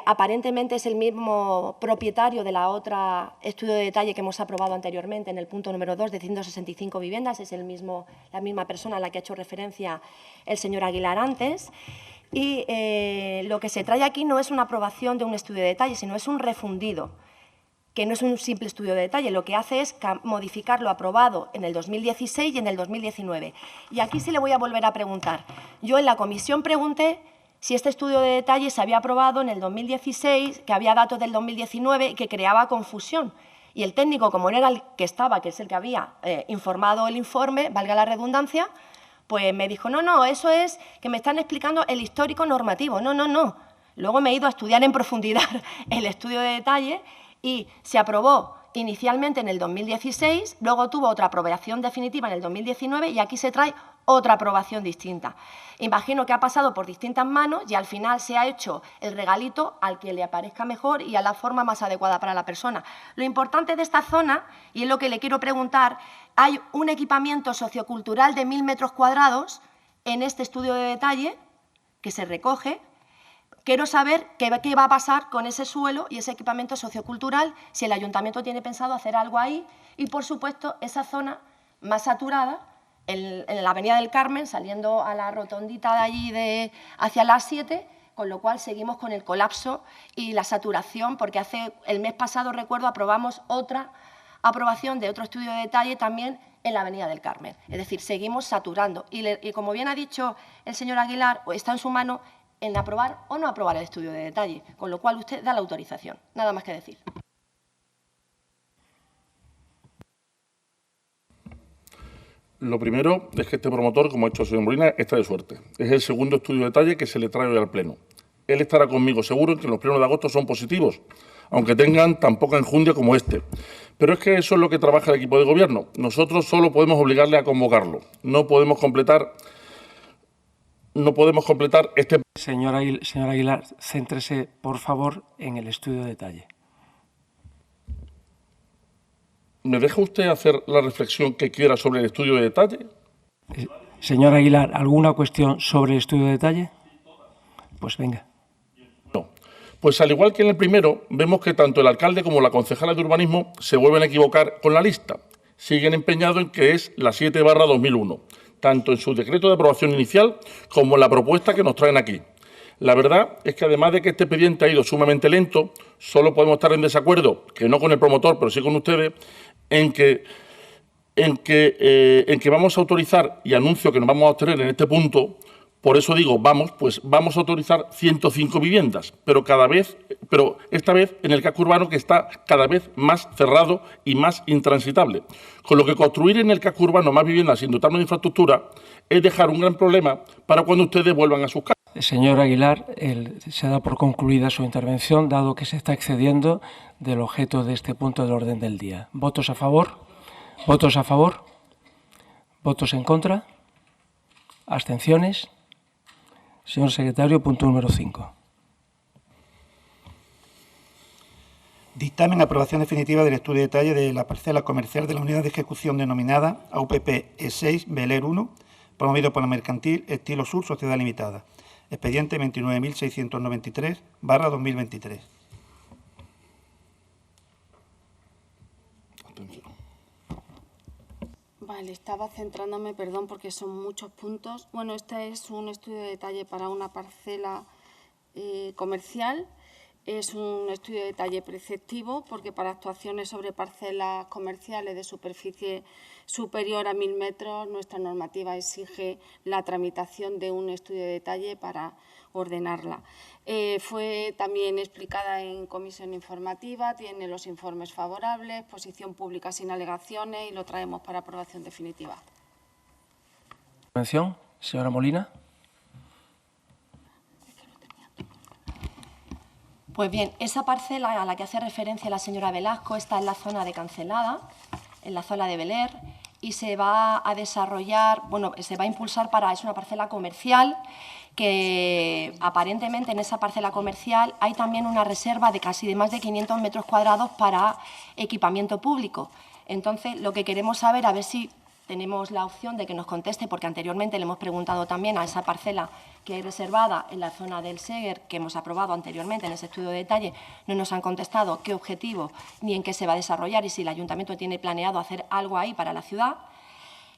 Aparentemente es el mismo propietario de la otra estudio de detalle que hemos aprobado anteriormente en el punto número 2 de 165 viviendas. Es la misma persona a la que ha hecho referencia el señor Aguilar antes. Y lo que se trae aquí no es una aprobación de un estudio de detalle, sino es un refundido, que no es un simple estudio de detalle. Lo que hace es modificar lo aprobado en el 2016 y en el 2019. Y aquí sí le voy a volver a preguntar. Yo en la comisión pregunté si este estudio de detalle se había aprobado en el 2016, que había datos del 2019 y que creaba confusión. Y el técnico, como no era el que estaba, que es el que había informado el informe, valga la redundancia, pues me dijo, no, eso es que me están explicando el histórico normativo. No. Luego me he ido a estudiar en profundidad el estudio de detalle y se aprobó inicialmente en el 2016, luego tuvo otra aprobación definitiva en el 2019 y aquí se trae otra aprobación distinta. Imagino que ha pasado por distintas manos y al final se ha hecho el regalito al que le aparezca mejor y a la forma más adecuada para la persona. Lo importante de esta zona, y es lo que le quiero preguntar, hay un equipamiento sociocultural de 1000 metros cuadrados en este estudio de detalle que se recoge. Quiero saber qué va a pasar con ese suelo y ese equipamiento sociocultural, si el ayuntamiento tiene pensado hacer algo ahí y, por supuesto, esa zona más saturada, en la avenida del Carmen, saliendo a la rotondita de allí hacia las 7, con lo cual seguimos con el colapso y la saturación, porque el mes pasado, recuerdo, aprobamos otra aprobación de otro estudio de detalle también en la avenida del Carmen. Es decir, seguimos saturando. Y como bien ha dicho el señor Aguilar, está en su mano en aprobar o no aprobar el estudio de detalle, con lo cual usted da la autorización. Nada más que decir. Lo primero es que este promotor, como ha hecho el señor Molina, está de suerte. Es el segundo estudio de detalle que se le trae hoy al Pleno. Él estará conmigo seguro en que los plenos de agosto son positivos, aunque tengan tan poca enjundia como este. Pero es que eso es lo que trabaja el equipo de gobierno. Nosotros solo podemos obligarle a convocarlo. No podemos completar este... Señor Aguilar, céntrese, por favor, en el estudio de detalle. ¿Me deja usted hacer la reflexión que quiera sobre el estudio de detalle? Señor Aguilar, ¿alguna cuestión sobre el estudio de detalle? Pues venga. No. Pues al igual que en el primero, vemos que tanto el alcalde como la concejala de urbanismo se vuelven a equivocar con la lista. Siguen empeñados en que es la 7/2001, tanto en su decreto de aprobación inicial como en la propuesta que nos traen aquí. La verdad es que además de que este expediente ha ido sumamente lento, solo podemos estar en desacuerdo, que no con el promotor, pero sí con ustedes, en que vamos a autorizar, y anuncio que nos vamos a obtener en este punto, por eso digo vamos a autorizar 105 viviendas, pero esta vez en el casco urbano que está cada vez más cerrado y más intransitable. Con lo que construir en el casco urbano más viviendas sin dotarnos de infraestructura es dejar un gran problema para cuando ustedes vuelvan a sus casas. Señor Aguilar, se da por concluida su intervención, dado que se está excediendo del objeto de este punto del orden del día. ¿Votos a favor? ¿Votos a favor? ¿Votos en contra? ¿Abstenciones? Señor secretario, punto número 5. Dictamen aprobación definitiva del estudio de detalle de la parcela comercial de la unidad de ejecución denominada AUPP E6 Beler 1, promovido por la Mercantil Estilo Sur Sociedad Limitada. Expediente 29.693/2023. Vale, estaba centrándome, perdón, porque son muchos puntos. Bueno, este es un estudio de detalle para una parcela comercial. Es un estudio de detalle preceptivo porque para actuaciones sobre parcelas comerciales de superficie superior a 1000 metros, nuestra normativa exige la tramitación de un estudio de detalle para ordenarla. Fue también explicada en comisión informativa, tiene los informes favorables, posición pública sin alegaciones y lo traemos para aprobación definitiva. Intervención, señora Molina. Pues bien, esa parcela a la que hace referencia la señora Velasco está en la zona de Cancelada, en la zona de Beler, y se va a desarrollar, se va a impulsar es una parcela comercial que aparentemente en esa parcela comercial hay también una reserva de más de 500 metros cuadrados para equipamiento público. Entonces, lo que queremos saber, a ver si tenemos la opción de que nos conteste, porque anteriormente le hemos preguntado también a esa parcela que hay reservada en la zona del Seger, que hemos aprobado anteriormente en ese estudio de detalle, no nos han contestado qué objetivo ni en qué se va a desarrollar y si el Ayuntamiento tiene planeado hacer algo ahí para la ciudad.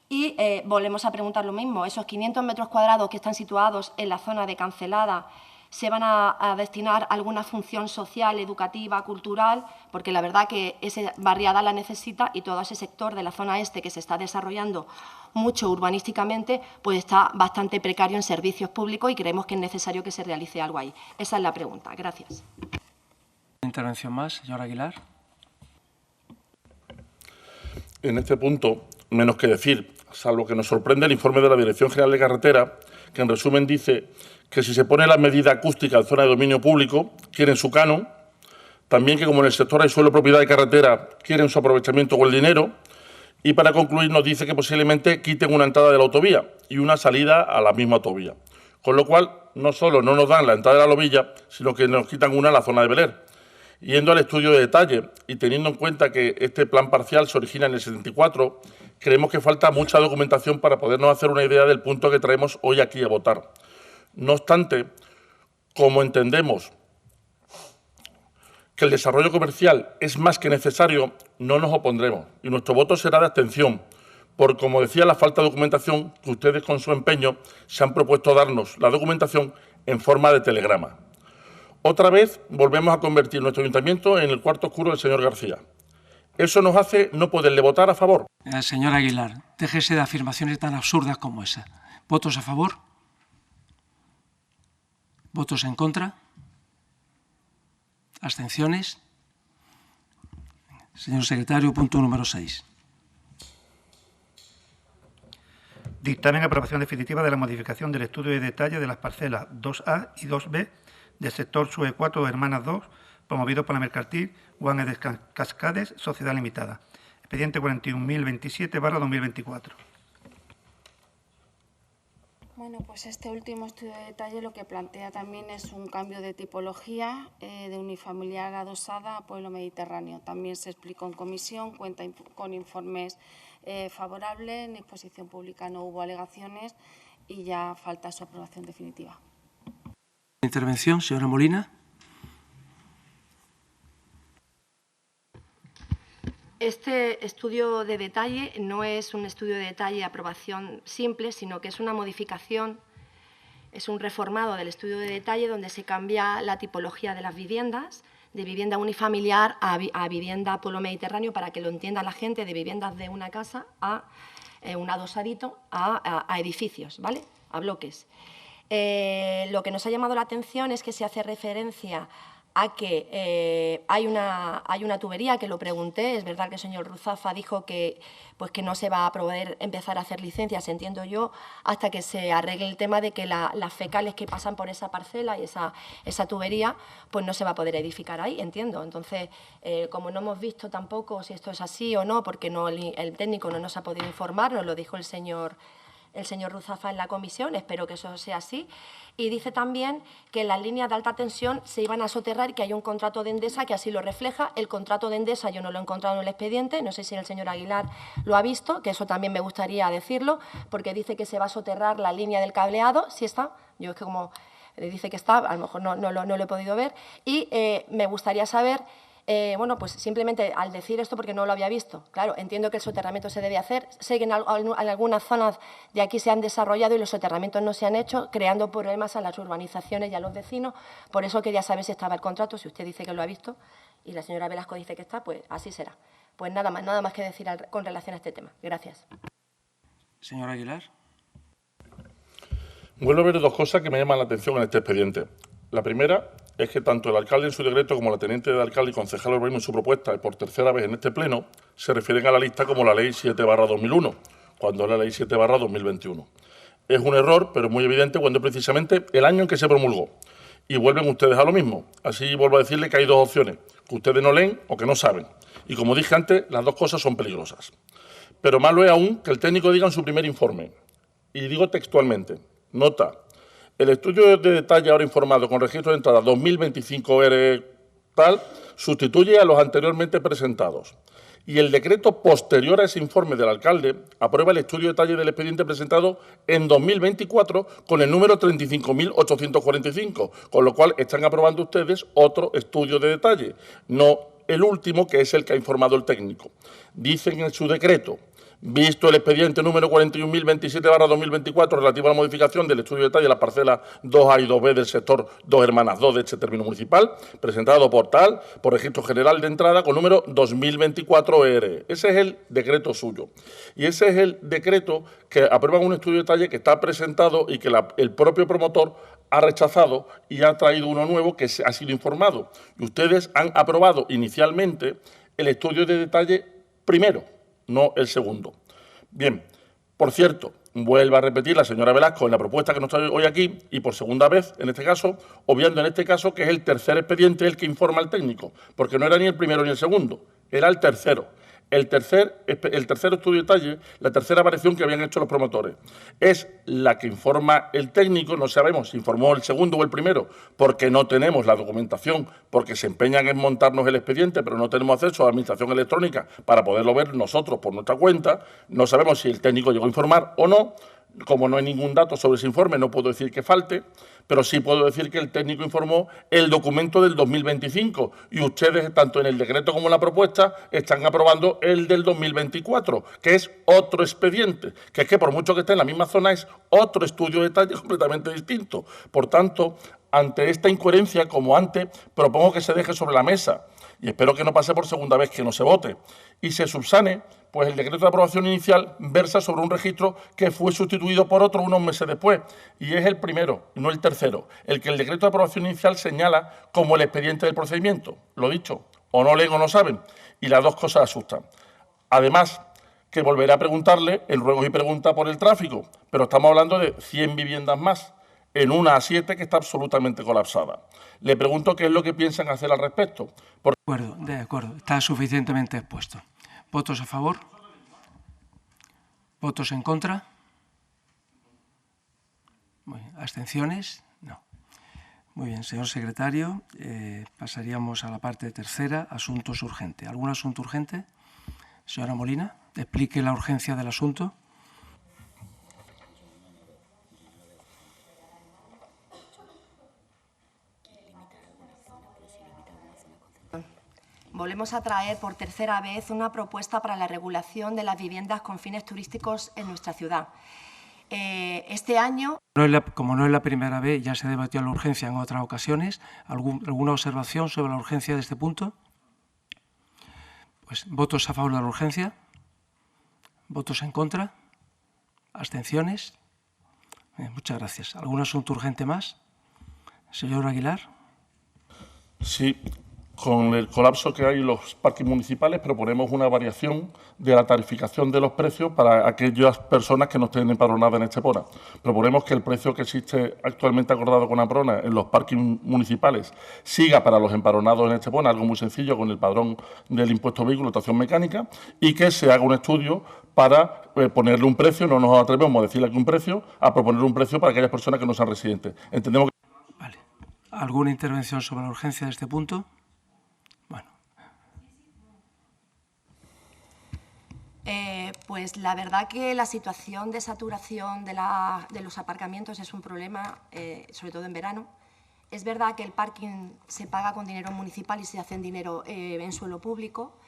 Y volvemos a preguntar lo mismo, esos 500 metros cuadrados que están situados en la zona de Cancelada, ¿se van a destinar a alguna función social, educativa, cultural? Porque la verdad que esa barriada la necesita y todo ese sector de la zona este que se está desarrollando mucho urbanísticamente, pues está bastante precario en servicios públicos y creemos que es necesario que se realice algo ahí. Esa es la pregunta. Gracias. Intervención más, señor Aguilar. En este punto, menos que decir, salvo que nos sorprende el informe de la Dirección General de Carretera, que en resumen dice que si se pone la medida acústica en zona de dominio público, quieren su canon, también que como en el sector hay suelo propiedad de carretera, quieren su aprovechamiento o el dinero, y para concluir nos dice que posiblemente quiten una entrada de la autovía y una salida a la misma autovía. Con lo cual, no solo no nos dan la entrada de la Lobilla, sino que nos quitan una en la zona de Beler. Yendo al estudio de detalle y teniendo en cuenta que este plan parcial se origina en el 74, creemos que falta mucha documentación para podernos hacer una idea del punto que traemos hoy aquí a votar. No obstante, como entendemos que el desarrollo comercial es más que necesario, no nos opondremos y nuestro voto será de abstención, por, como decía, la falta de documentación que ustedes con su empeño se han propuesto darnos la documentación en forma de telegrama. Otra vez volvemos a convertir nuestro ayuntamiento en el cuarto oscuro del señor García. Eso nos hace no poderle votar a favor. Señor Aguilar, déjese de afirmaciones tan absurdas como esa. ¿Votos a favor? ¿Votos en contra? ¿Abstenciones? Señor secretario, punto número 6. Dictamen aprobación definitiva de la modificación del estudio de detalle de las parcelas 2A y 2B del sector SUE 4 Hermanas 2, promovido por la mercantil One Edes Cascades, Sociedad Limitada. Expediente 41.027/2024. Bueno, pues este último estudio de detalle lo que plantea también es un cambio de tipología de unifamiliar adosada a pueblo mediterráneo. También se explicó en comisión, cuenta con informes favorables, en exposición pública no hubo alegaciones y ya falta su aprobación definitiva. Intervención, señora Molina. Este estudio de detalle no es un estudio de detalle de aprobación simple, sino que es una modificación, es un reformado del estudio de detalle donde se cambia la tipología de las viviendas, de vivienda unifamiliar a vivienda pueblo mediterráneo, para que lo entienda la gente, de viviendas de una casa a un adosadito a edificios, ¿vale? A bloques. Lo que nos ha llamado la atención es que se hace referencia a que hay una tubería, que lo pregunté. Es verdad que el señor Ruzafa dijo que no se va a poder empezar a hacer licencias, entiendo yo, hasta que se arregle el tema de que las fecales que pasan por esa parcela y esa tubería, pues no se va a poder edificar ahí, entiendo. Entonces, como no hemos visto tampoco si esto es así o no, porque el técnico no nos ha podido informar, nos lo dijo el señor Ruzafa en la comisión, espero que eso sea así. Y dice también que las líneas de alta tensión se iban a soterrar y que hay un contrato de Endesa que así lo refleja. El contrato de Endesa yo no lo he encontrado en el expediente, no sé si el señor Aguilar lo ha visto, que eso también me gustaría decirlo, porque dice que se va a soterrar la línea del cableado, sí está, yo es que como dice que está, a lo mejor no lo he podido ver, y me gustaría saber. Bueno, pues simplemente al decir esto, porque no lo había visto, claro, entiendo que el soterramiento se debe hacer, sé que en algunas zonas de aquí se han desarrollado y los soterramientos no se han hecho, creando problemas a las urbanizaciones y a los vecinos, por eso quería saber si estaba el contrato, si usted dice que lo ha visto y la señora Velasco dice que está, pues así será. Pues nada más que decir con relación a este tema. Gracias. Señor Aguilar. Vuelvo a ver dos cosas que me llaman la atención en este expediente. La primera es que tanto el alcalde en su decreto como la teniente de alcalde y concejal de urbanismo en su propuesta, y por tercera vez en este pleno, se refieren a la lista como la Ley 7/2001, cuando es la Ley 7/2021. Es un error, pero muy evidente, cuando es precisamente el año en que se promulgó. Y vuelven ustedes a lo mismo. Así vuelvo a decirle que hay dos opciones, que ustedes no leen o que no saben. Y como dije antes, las dos cosas son peligrosas. Pero malo es aún que el técnico diga en su primer informe, y digo textualmente, nota: el estudio de detalle ahora informado con registro de entrada 2025 R tal sustituye a los anteriormente presentados y el decreto posterior a ese informe del alcalde aprueba el estudio de detalle del expediente presentado en 2024 con el número 35.845, con lo cual están aprobando ustedes otro estudio de detalle, no el último, que es el que ha informado el técnico. Dicen en su decreto: visto el expediente número 41.027/2024 relativo a la modificación del estudio de detalle de las parcelas 2A y 2B del sector 2 Hermanas 2 de este término municipal, presentado por Registro General de Entrada con número 2024-ER. Ese es el decreto suyo. Y ese es el decreto que aprueba un estudio de detalle que está presentado y que el propio promotor ha rechazado y ha traído uno nuevo que ha sido informado. Y ustedes han aprobado inicialmente el estudio de detalle primero, no el segundo. Bien, por cierto, vuelve a repetir la señora Velasco en la propuesta que nos trae hoy aquí, y por segunda vez, en este caso, obviando en este caso que es el tercer expediente el que informa al técnico, porque no era ni el primero ni el segundo, era el tercero. El tercer estudio de detalle, la tercera variación que habían hecho los promotores, es la que informa el técnico. No sabemos si informó el segundo o el primero, porque no tenemos la documentación, porque se empeñan en montarnos el expediente, pero no tenemos acceso a la administración electrónica para poderlo ver nosotros por nuestra cuenta. No sabemos si el técnico llegó a informar o no. Como no hay ningún dato sobre ese informe, no puedo decir que falte, pero sí puedo decir que el técnico informó el documento del 2025 y ustedes, tanto en el decreto como en la propuesta, están aprobando el del 2024, que es otro expediente, que es que por mucho que esté en la misma zona es otro estudio de detalle completamente distinto. Por tanto, ante esta incoherencia, como antes, propongo que se deje sobre la mesa y espero que no pase por segunda vez que no se vote y se subsane, pues el decreto de aprobación inicial versa sobre un registro que fue sustituido por otro unos meses después, y es el primero, no el tercero, el que el decreto de aprobación inicial señala como el expediente del procedimiento. Lo dicho, o no leen o no saben, y las dos cosas asustan. Además, que volveré a preguntarle en ruegos y preguntas por el tráfico, pero estamos hablando de 100 viviendas más, en una A7 que está absolutamente colapsada. Le pregunto qué es lo que piensan hacer al respecto. De acuerdo, está suficientemente expuesto. ¿Votos a favor? ¿Votos en contra? Muy bien. ¿Abstenciones? No. Muy bien, señor secretario, pasaríamos a la parte tercera, asuntos urgentes. ¿Algún asunto urgente? Señora Molina, explique la urgencia del asunto. Volvemos a traer por tercera vez una propuesta para la regulación de las viviendas con fines turísticos en nuestra ciudad. Este año... Como no es la primera vez, ya se debatió la urgencia en otras ocasiones. ¿Alguna observación sobre la urgencia de este punto? Pues, ¿votos a favor de la urgencia? ¿Votos en contra? ¿Abstenciones? Muchas gracias. ¿Algún asunto urgente más? Señor Aguilar. Sí. Con el colapso que hay en los parques municipales, proponemos una variación de la tarificación de los precios para aquellas personas que no estén empadronadas en Estepona. Proponemos que el precio que existe actualmente acordado con Aprona en los parques municipales siga para los empadronados en Estepona, algo muy sencillo con el padrón del impuesto a vehículo, tracción mecánica, y que se haga un estudio para ponerle un precio. No nos atrevemos a decirle aquí un precio, a proponer un precio para aquellas personas que no sean residentes. Entendemos que... Vale. ¿Alguna intervención sobre la urgencia de este punto? Pues la verdad que la situación de saturación de los aparcamientos es un problema, sobre todo en verano. Es verdad que el parking se paga con dinero municipal y se hace en dinero en suelo público.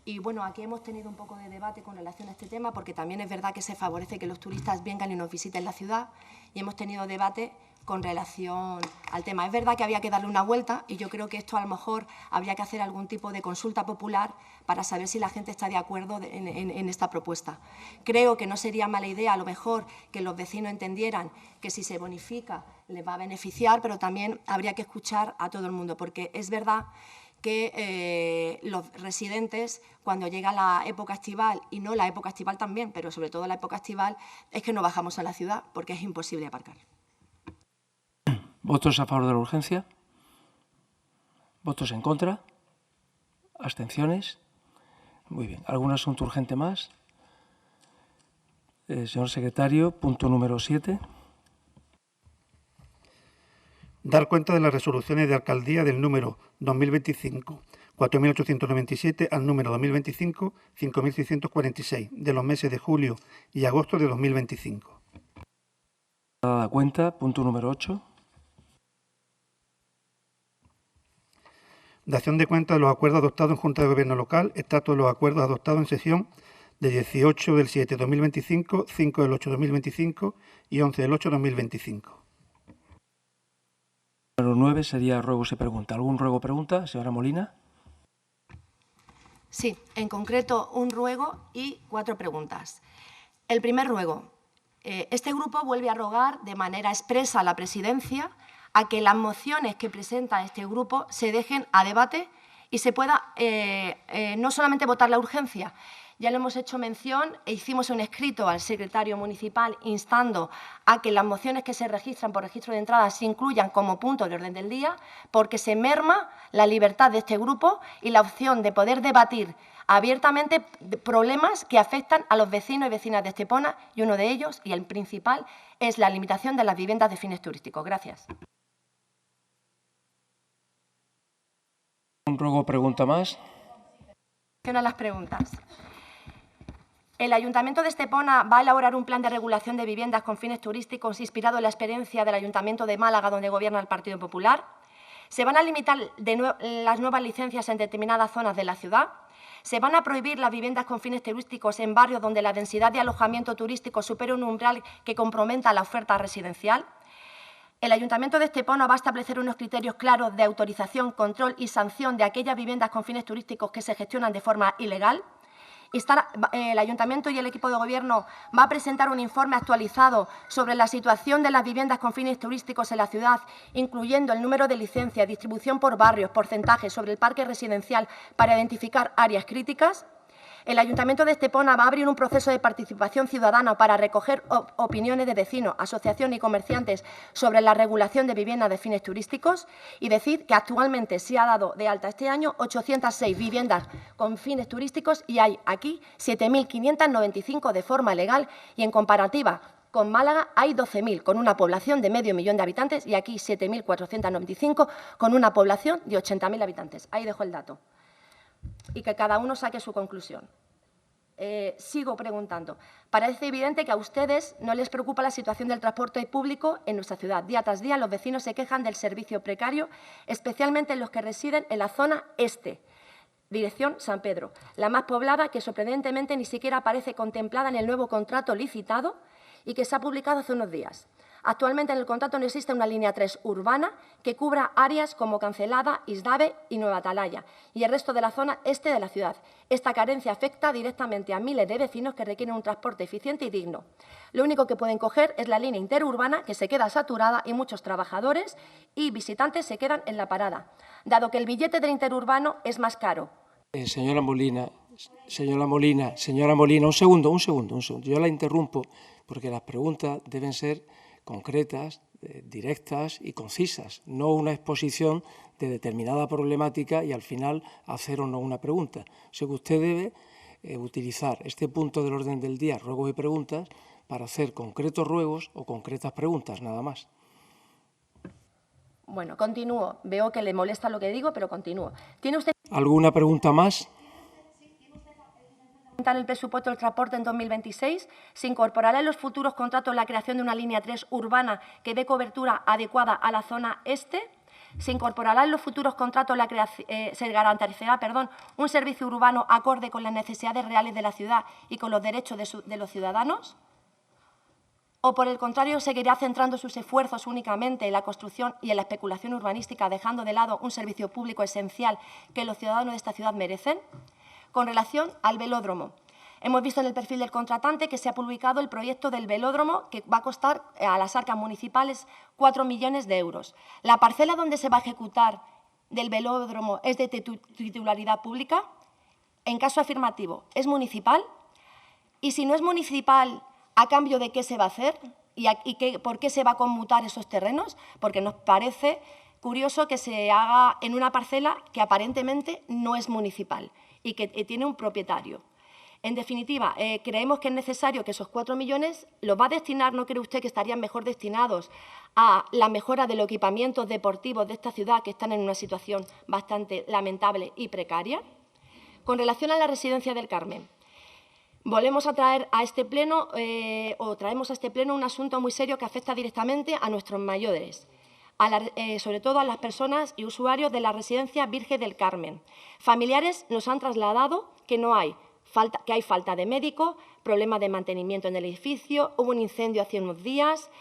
Y bueno, aquí hemos tenido un poco de debate con relación a este tema, porque también es verdad que se favorece que los turistas vengan y nos visiten la ciudad, y hemos tenido debate con relación al tema. Es verdad que había que darle una vuelta y yo creo que esto a lo mejor habría que hacer algún tipo de consulta popular para saber si la gente está de acuerdo en esta propuesta. Creo que no sería mala idea a lo mejor que los vecinos entendieran que si se bonifica les va a beneficiar, pero también habría que escuchar a todo el mundo, porque es verdad que los residentes, cuando llega la época estival, y no la época estival también, pero sobre todo la época estival, es que no bajamos a la ciudad porque es imposible aparcar. ¿Votos a favor de la urgencia? ¿Votos en contra? ¿Abstenciones? Muy bien. ¿Algún asunto urgente más? Señor secretario, punto número 7. Dar cuenta de las resoluciones de alcaldía del número 2025 4.897 al número 2025, 5.646, de los meses de julio y agosto de 2025. Dada cuenta, punto número 8. Dación de cuenta de los acuerdos adoptados en Junta de Gobierno Local, extracto de los acuerdos adoptados en sesión de 18 del 7 de 2025, 5 del 8 de 2025 y 11 del 8 de 2025. Número 9 sería ruegos y preguntas. ¿Algún ruego o pregunta, señora Molina? Sí, en concreto un ruego y 4 preguntas. El primer ruego. Este grupo vuelve a rogar de manera expresa a la Presidencia a que las mociones que presenta este grupo se dejen a debate y se pueda no solamente votar la urgencia. Ya lo hemos hecho mención e hicimos un escrito al secretario municipal instando a que las mociones que se registran por registro de entrada se incluyan como punto de orden del día, porque se merma la libertad de este grupo y la opción de poder debatir abiertamente problemas que afectan a los vecinos y vecinas de Estepona, y uno de ellos, y el principal, es la limitación de las viviendas de fines turísticos. Gracias. ¿Un ruego o pregunta más? A las preguntas. El Ayuntamiento de Estepona va a elaborar un plan de regulación de viviendas con fines turísticos inspirado en la experiencia del Ayuntamiento de Málaga, donde gobierna el Partido Popular. Se van a limitar las nuevas licencias en determinadas zonas de la ciudad. Se van a prohibir las viviendas con fines turísticos en barrios donde la densidad de alojamiento turístico supere un umbral que comprometa la oferta residencial. El Ayuntamiento de Estepona va a establecer unos criterios claros de autorización, control y sanción de aquellas viviendas con fines turísticos que se gestionan de forma ilegal. El Ayuntamiento y el equipo de Gobierno va a presentar un informe actualizado sobre la situación de las viviendas con fines turísticos en la ciudad, incluyendo el número de licencias, distribución por barrios, porcentajes sobre el parque residencial para identificar áreas críticas. El Ayuntamiento de Estepona va a abrir un proceso de participación ciudadana para recoger opiniones de vecinos, asociaciones y comerciantes sobre la regulación de viviendas de fines turísticos, y decir que actualmente se ha dado de alta este año 806 viviendas con fines turísticos y hay aquí 7.595 de forma legal, y en comparativa con Málaga hay 12.000 con una población de medio millón de habitantes y aquí 7.495 con una población de 80.000 habitantes. Ahí dejo el dato. Y que cada uno saque su conclusión. Sigo preguntando. Parece evidente que a ustedes no les preocupa la situación del transporte público en nuestra ciudad. Día tras día los vecinos se quejan del servicio precario, especialmente los que residen en la zona este, dirección San Pedro, la más poblada, que sorprendentemente ni siquiera aparece contemplada en el nuevo contrato licitado y que se ha publicado hace unos días. Actualmente en el contrato no existe una línea 3 urbana que cubra áreas como Cancelada, Isdave y Nueva Atalaya y el resto de la zona este de la ciudad. Esta carencia afecta directamente a miles de vecinos que requieren un transporte eficiente y digno. Lo único que pueden coger es la línea interurbana, que se queda saturada y muchos trabajadores y visitantes se quedan en la parada, dado que el billete del interurbano es más caro. Señora Molina, un segundo. Yo la interrumpo porque las preguntas deben ser concretas, directas y concisas, no una exposición de determinada problemática y al final hacer o no una pregunta. O sea que usted debe utilizar este punto del orden del día, ruegos y preguntas, para hacer concretos ruegos o concretas preguntas, nada más. Bueno, continúo. Veo que le molesta lo que digo, pero continúo. ¿Tiene usted ¿Alguna pregunta más? En el presupuesto del transporte en 2026, se incorporará en los futuros contratos la creación de una línea 3 urbana que dé cobertura adecuada a la zona este. Se incorporará en los futuros contratos se garantizará un servicio urbano acorde con las necesidades reales de la ciudad y con los derechos de los ciudadanos. ¿O, por el contrario, seguirá centrando sus esfuerzos únicamente en la construcción y en la especulación urbanística, dejando de lado un servicio público esencial que los ciudadanos de esta ciudad merecen? Con relación al velódromo, hemos visto en el perfil del contratante que se ha publicado el proyecto del velódromo que va a costar a las arcas municipales 4 millones de euros. ¿La parcela donde se va a ejecutar del velódromo es de titularidad pública? En caso afirmativo, ¿es municipal? Y si no es municipal, ¿a cambio de qué se va a hacer? ¿Y por qué se va a conmutar esos terrenos? Porque nos parece curioso que se haga en una parcela que aparentemente no es municipal y que tiene un propietario. En definitiva, creemos que es necesario que esos 4 millones los va a destinar, ¿no cree usted que estarían mejor destinados a la mejora de los equipamientos deportivos de esta ciudad que están en una situación bastante lamentable y precaria? Con relación a la Residencia del Carmen, volvemos a traer a este pleno, traemos a este pleno un asunto muy serio que afecta directamente a nuestros mayores, sobre todo a las personas y usuarios de la Residencia Virgen del Carmen. Familiares nos han trasladado que hay falta de médicos, problemas de mantenimiento en el edificio, hubo un incendio hace unos días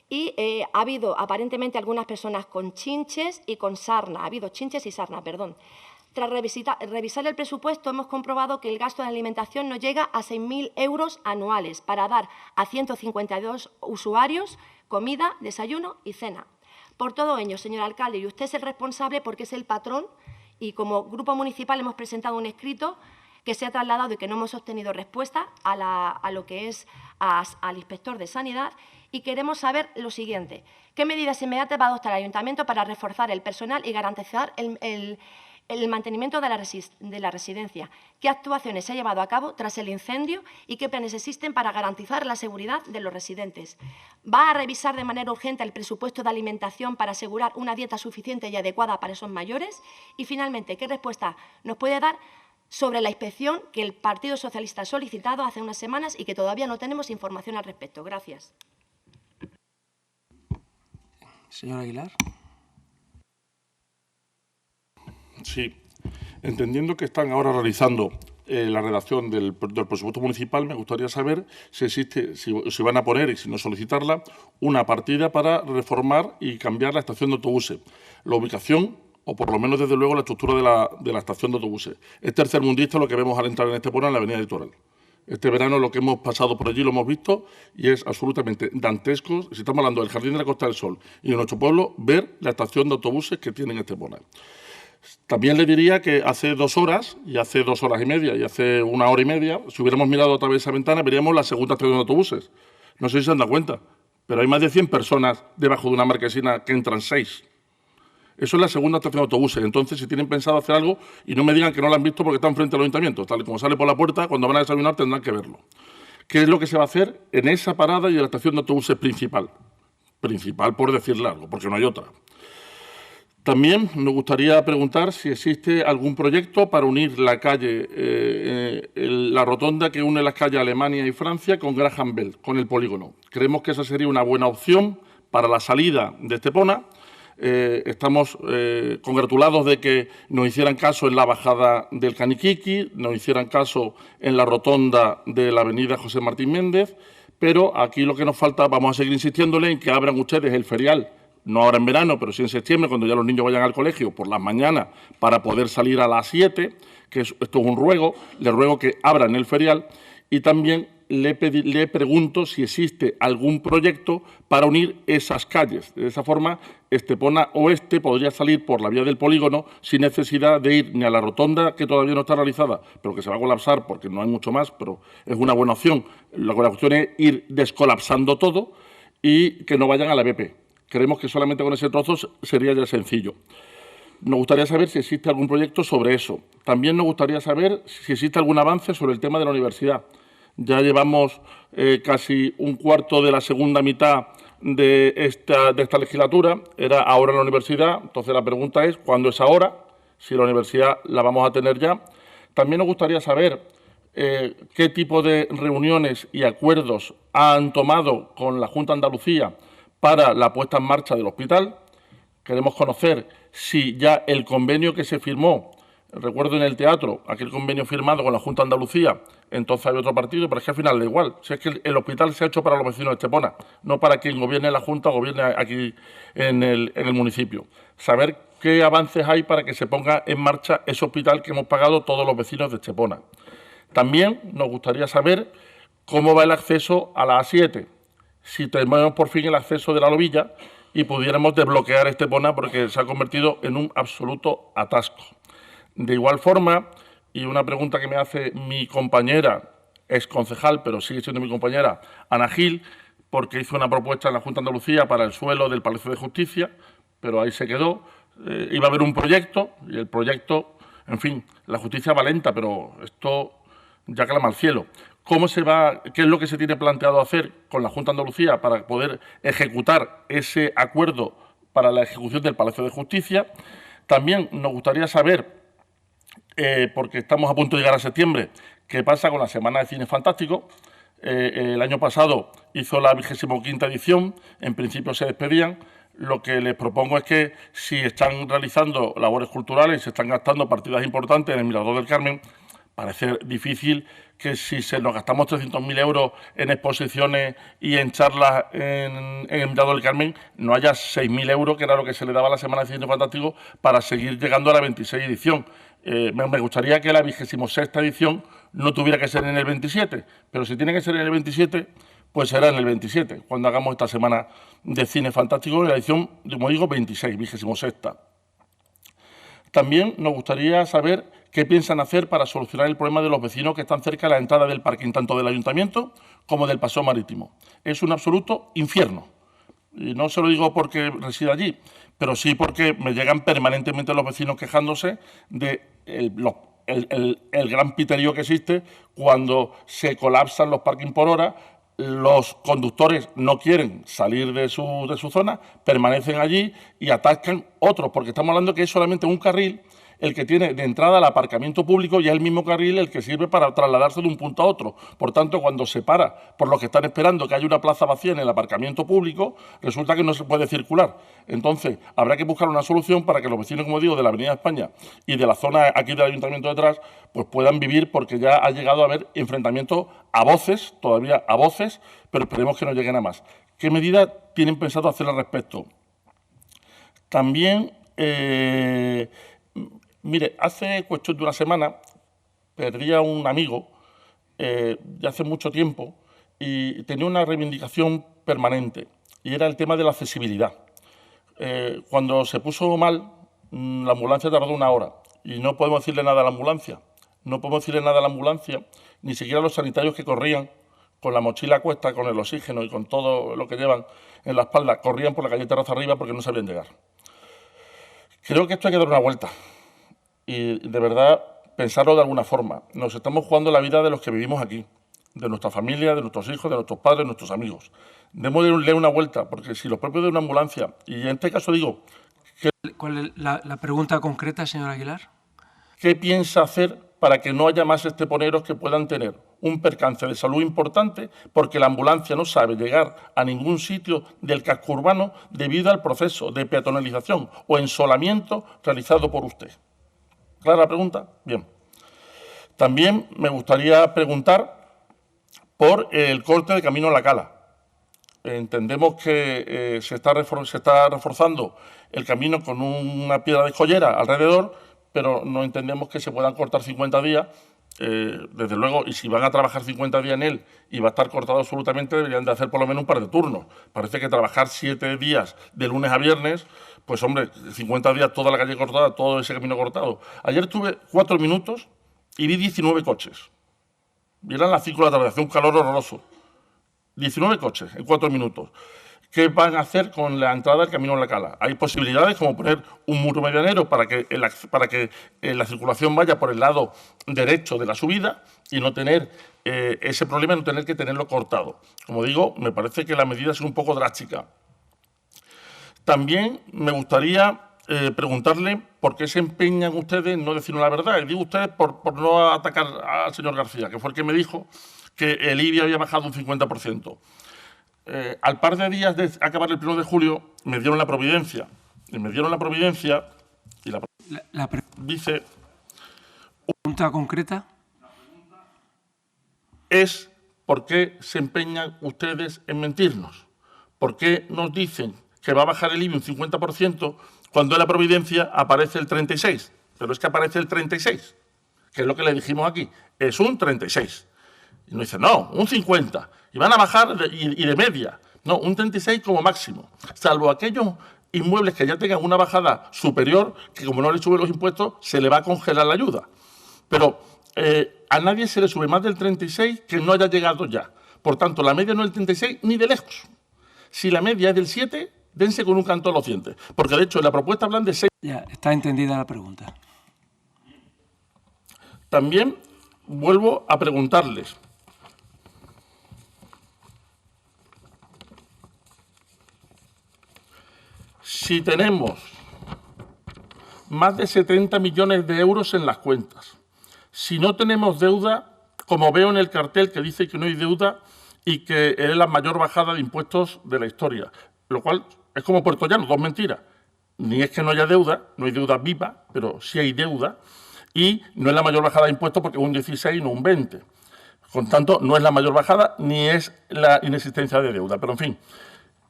y ha habido aparentemente algunas personas con chinches y con sarna. Ha habido chinches y sarna, perdón. Tras revisar el presupuesto, hemos comprobado que el gasto de alimentación no llega a 6.000 euros anuales para dar a 152 usuarios comida, desayuno y cena. Por todo ello, señor alcalde, y usted es el responsable porque es el patrón y como grupo municipal hemos presentado un escrito que se ha trasladado y que no hemos obtenido respuesta a lo que es al inspector de Sanidad y queremos saber lo siguiente. ¿Qué medidas inmediatas va a adoptar el Ayuntamiento para reforzar el personal y garantizar el mantenimiento de la residencia? ¿Qué actuaciones se ha llevado a cabo tras el incendio y qué planes existen para garantizar la seguridad de los residentes? ¿Va a revisar de manera urgente el presupuesto de alimentación para asegurar una dieta suficiente y adecuada para esos mayores? Y, finalmente, ¿qué respuesta nos puede dar sobre la inspección que el Partido Socialista ha solicitado hace unas semanas y que todavía no tenemos información al respecto? Gracias. Señor Aguilar. Sí, entendiendo que están ahora realizando la redacción del presupuesto municipal, me gustaría saber si existe, si van a poner y si no solicitarla, una partida para reformar y cambiar la estación de autobuses, la ubicación o por lo menos desde luego la estructura de la estación de autobuses. Es tercermundista lo que vemos al entrar en Estepona en la avenida Litoral. Este verano lo que hemos pasado por allí lo hemos visto y es absolutamente dantesco, si estamos hablando del Jardín de la Costa del Sol y de nuestro pueblo, ver la estación de autobuses que tiene en Estepona. También le diría que hace 2 horas, y hace 2 horas y media, y hace 1 hora y media, si hubiéramos mirado a través de esa ventana, veríamos la segunda estación de autobuses. No sé si se han dado cuenta, pero hay más de 100 personas debajo de una marquesina que entran 6. Eso es la segunda estación de autobuses. Entonces, si tienen pensado hacer algo, y no me digan que no lo han visto porque están frente al ayuntamiento, tal y como sale por la puerta, cuando van a desayunar tendrán que verlo. ¿Qué es lo que se va a hacer en esa parada y en la estación de autobuses principal? Principal por decirle algo, porque no hay otra. También nos gustaría preguntar si existe algún proyecto para unir la calle, la rotonda que une las calles Alemania y Francia con Graham Bell, con el polígono. Creemos que esa sería una buena opción para la salida de Estepona. Estamos congratulados de que nos hicieran caso en la bajada del Caniquiqui, nos hicieran caso en la rotonda de la avenida José Martín Méndez, pero aquí lo que nos falta, vamos a seguir insistiéndole en que abran ustedes el ferial, no ahora en verano, pero sí en septiembre, cuando ya los niños vayan al colegio por las mañanas, para poder salir a las 7, que esto es un ruego, le ruego que abran el ferial y también le pregunto si existe algún proyecto para unir esas calles. De esa forma, Estepona Oeste podría salir por la vía del polígono sin necesidad de ir ni a la rotonda, que todavía no está realizada, pero que se va a colapsar porque no hay mucho más, pero es una buena opción. La cuestión es ir descolapsando todo y que no vayan a la BP. Creemos que solamente con ese trozo sería ya sencillo. Nos gustaría saber si existe algún proyecto sobre eso. También nos gustaría saber si existe algún avance sobre el tema de la universidad. Ya llevamos casi un cuarto de la segunda mitad de esta legislatura, era ahora en la universidad, entonces la pregunta es ¿cuándo es ahora? Si la universidad la vamos a tener ya. También nos gustaría saber qué tipo de reuniones y acuerdos han tomado con la Junta de Andalucía para la puesta en marcha del hospital. Queremos conocer si ya el convenio que se firmó, recuerdo en el teatro, aquel convenio firmado con la Junta de Andalucía, entonces hay otro partido, pero es que al final da igual. Si es que el hospital se ha hecho para los vecinos de Estepona, no para quien gobierne la Junta o gobierne aquí en el municipio. Saber qué avances hay para que se ponga en marcha ese hospital que hemos pagado todos los vecinos de Estepona. También nos gustaría saber cómo va el acceso a la A7, si tenemos por fin el acceso de la Lobilla y pudiéramos desbloquear Estepona porque se ha convertido en un absoluto atasco. De igual forma, y una pregunta que me hace mi compañera, ex concejal, pero sigue siendo mi compañera, Ana Gil, porque hizo una propuesta en la Junta de Andalucía para el suelo del Palacio de Justicia, pero ahí se quedó. Iba a haber un proyecto, y el proyecto, en fin, la justicia va lenta, pero esto ya clama al cielo. ¿Qué es lo que se tiene planteado hacer con la Junta de Andalucía para poder ejecutar ese acuerdo para la ejecución del Palacio de Justicia? También nos gustaría saber, porque estamos a punto de llegar a septiembre, qué pasa con la Semana de Cine Fantástico. El año pasado hizo la 25ª edición, en principio se despedían. Lo que les propongo es que si están realizando labores culturales, se están gastando partidas importantes en el Mirador del Carmen, parece difícil que si nos gastamos 300.000 euros en exposiciones y en charlas en el Mirador del Carmen, no haya 6.000 euros, que era lo que se le daba a la Semana de Cine Fantástico, para seguir llegando a la 26 edición. Me gustaría que la 26ª edición no tuviera que ser en el 27, pero si tiene que ser en el 27, pues será en el 27, cuando hagamos esta Semana de Cine Fantástico, en la edición, como digo, 26, 26ª. También nos gustaría saber qué piensan hacer para solucionar el problema de los vecinos que están cerca de la entrada del parking, tanto del Ayuntamiento como del Paseo Marítimo. Es un absoluto infierno. Y no se lo digo porque resida allí, pero sí porque me llegan permanentemente los vecinos quejándose de el gran piterío que existe cuando se colapsan los parking por hora. Los conductores no quieren salir de su zona, permanecen allí y atascan otros, porque estamos hablando que es solamente un carril el que tiene de entrada al aparcamiento público y es el mismo carril el que sirve para trasladarse de un punto a otro. Por tanto, cuando se para por los que están esperando que haya una plaza vacía en el aparcamiento público, resulta que no se puede circular. Entonces, habrá que buscar una solución para que los vecinos, como digo, de la Avenida España y de la zona aquí del Ayuntamiento detrás, pues puedan vivir, porque ya ha llegado a haber enfrentamientos a voces, todavía a voces, pero esperemos que no lleguen a más. ¿Qué medidas tienen pensado hacer al respecto? También, mire, hace cuestión de una semana perdí a un amigo de hace mucho tiempo y tenía una reivindicación permanente, y era el tema de la accesibilidad. Cuando se puso mal, la ambulancia tardó 1 hora y no podemos decirle nada a la ambulancia. No podemos decirle nada a la ambulancia, ni siquiera a los sanitarios que corrían con la mochila a cuesta, con el oxígeno y con todo lo que llevan en la espalda, corrían por la calle Terraza Arriba porque no sabían llegar. Creo que esto hay que dar una vuelta y, de verdad, pensarlo de alguna forma. Nos estamos jugando la vida de los que vivimos aquí, de nuestra familia, de nuestros hijos, de nuestros padres, de nuestros amigos. Debemos darle una vuelta, porque si los propios de una ambulancia, y en este caso digo... ¿Cuál es la pregunta concreta, señor Aguilar? ¿Qué piensa hacer para que no haya más esteponeros que puedan tener un percance de salud importante porque la ambulancia no sabe llegar a ningún sitio del casco urbano debido al proceso de peatonalización o ensolamiento realizado por usted? ¿Clara la pregunta? Bien. También me gustaría preguntar por el corte de camino a La Cala. Entendemos que se está reforzando el camino con una piedra de escollera alrededor, pero no entendemos que se puedan cortar 50 días. Desde luego, y si van a trabajar 50 días en él y va a estar cortado absolutamente, deberían de hacer por lo menos un par de turnos. Parece que trabajar 7 días de lunes a viernes, pues hombre, 50 días toda la calle cortada, todo ese camino cortado. Ayer tuve 4 minutos y vi 19 coches. Y eran las 5 de la tarde, hacía un calor horroroso. 19 coches en 4 minutos. ¿Qué van a hacer con la entrada del camino a La Cala? Hay posibilidades como poner un muro medianero para que la circulación vaya por el lado derecho de la subida y no tener ese problema, no tener que tenerlo cortado. Como digo, me parece que la medida es un poco drástica. También me gustaría preguntarle por qué se empeñan ustedes en no decirnos la verdad. Y digo ustedes por no atacar al señor García, que fue el que me dijo que el IBI había bajado un 50%. Al par de días de acabar el 1 de julio, me dieron la providencia. Y me dieron la providencia y la dice... ¿Pregunta concreta? Es por qué se empeñan ustedes en mentirnos. ¿Por qué nos dicen que va a bajar el IBI un 50% cuando en la providencia aparece el 36%? Pero es que aparece el 36%, que es lo que le dijimos aquí. Es un 36%. Y nos dicen, no, un 50%. Y van a bajar y de media. No, un 36% como máximo. Salvo aquellos inmuebles que ya tengan una bajada superior, que como no le suben los impuestos, se le va a congelar la ayuda. Pero a nadie se le sube más del 36% que no haya llegado ya. Por tanto, la media no es el 36% ni de lejos. Si la media es del 7%, dense con un canto a los dientes. Porque, de hecho, en la propuesta hablan de 6%. Ya, está entendida la pregunta. También vuelvo a preguntarles. Si tenemos más de 70 millones de euros en las cuentas, si no tenemos deuda, como veo en el cartel que dice que no hay deuda y que es la mayor bajada de impuestos de la historia, lo cual es como Puerto Llano, dos mentiras. Ni es que no haya deuda, no hay deuda viva, pero sí hay deuda, y no es la mayor bajada de impuestos porque es un 16 y no un 20. Con tanto, no es la mayor bajada ni es la inexistencia de deuda. Pero, en fin,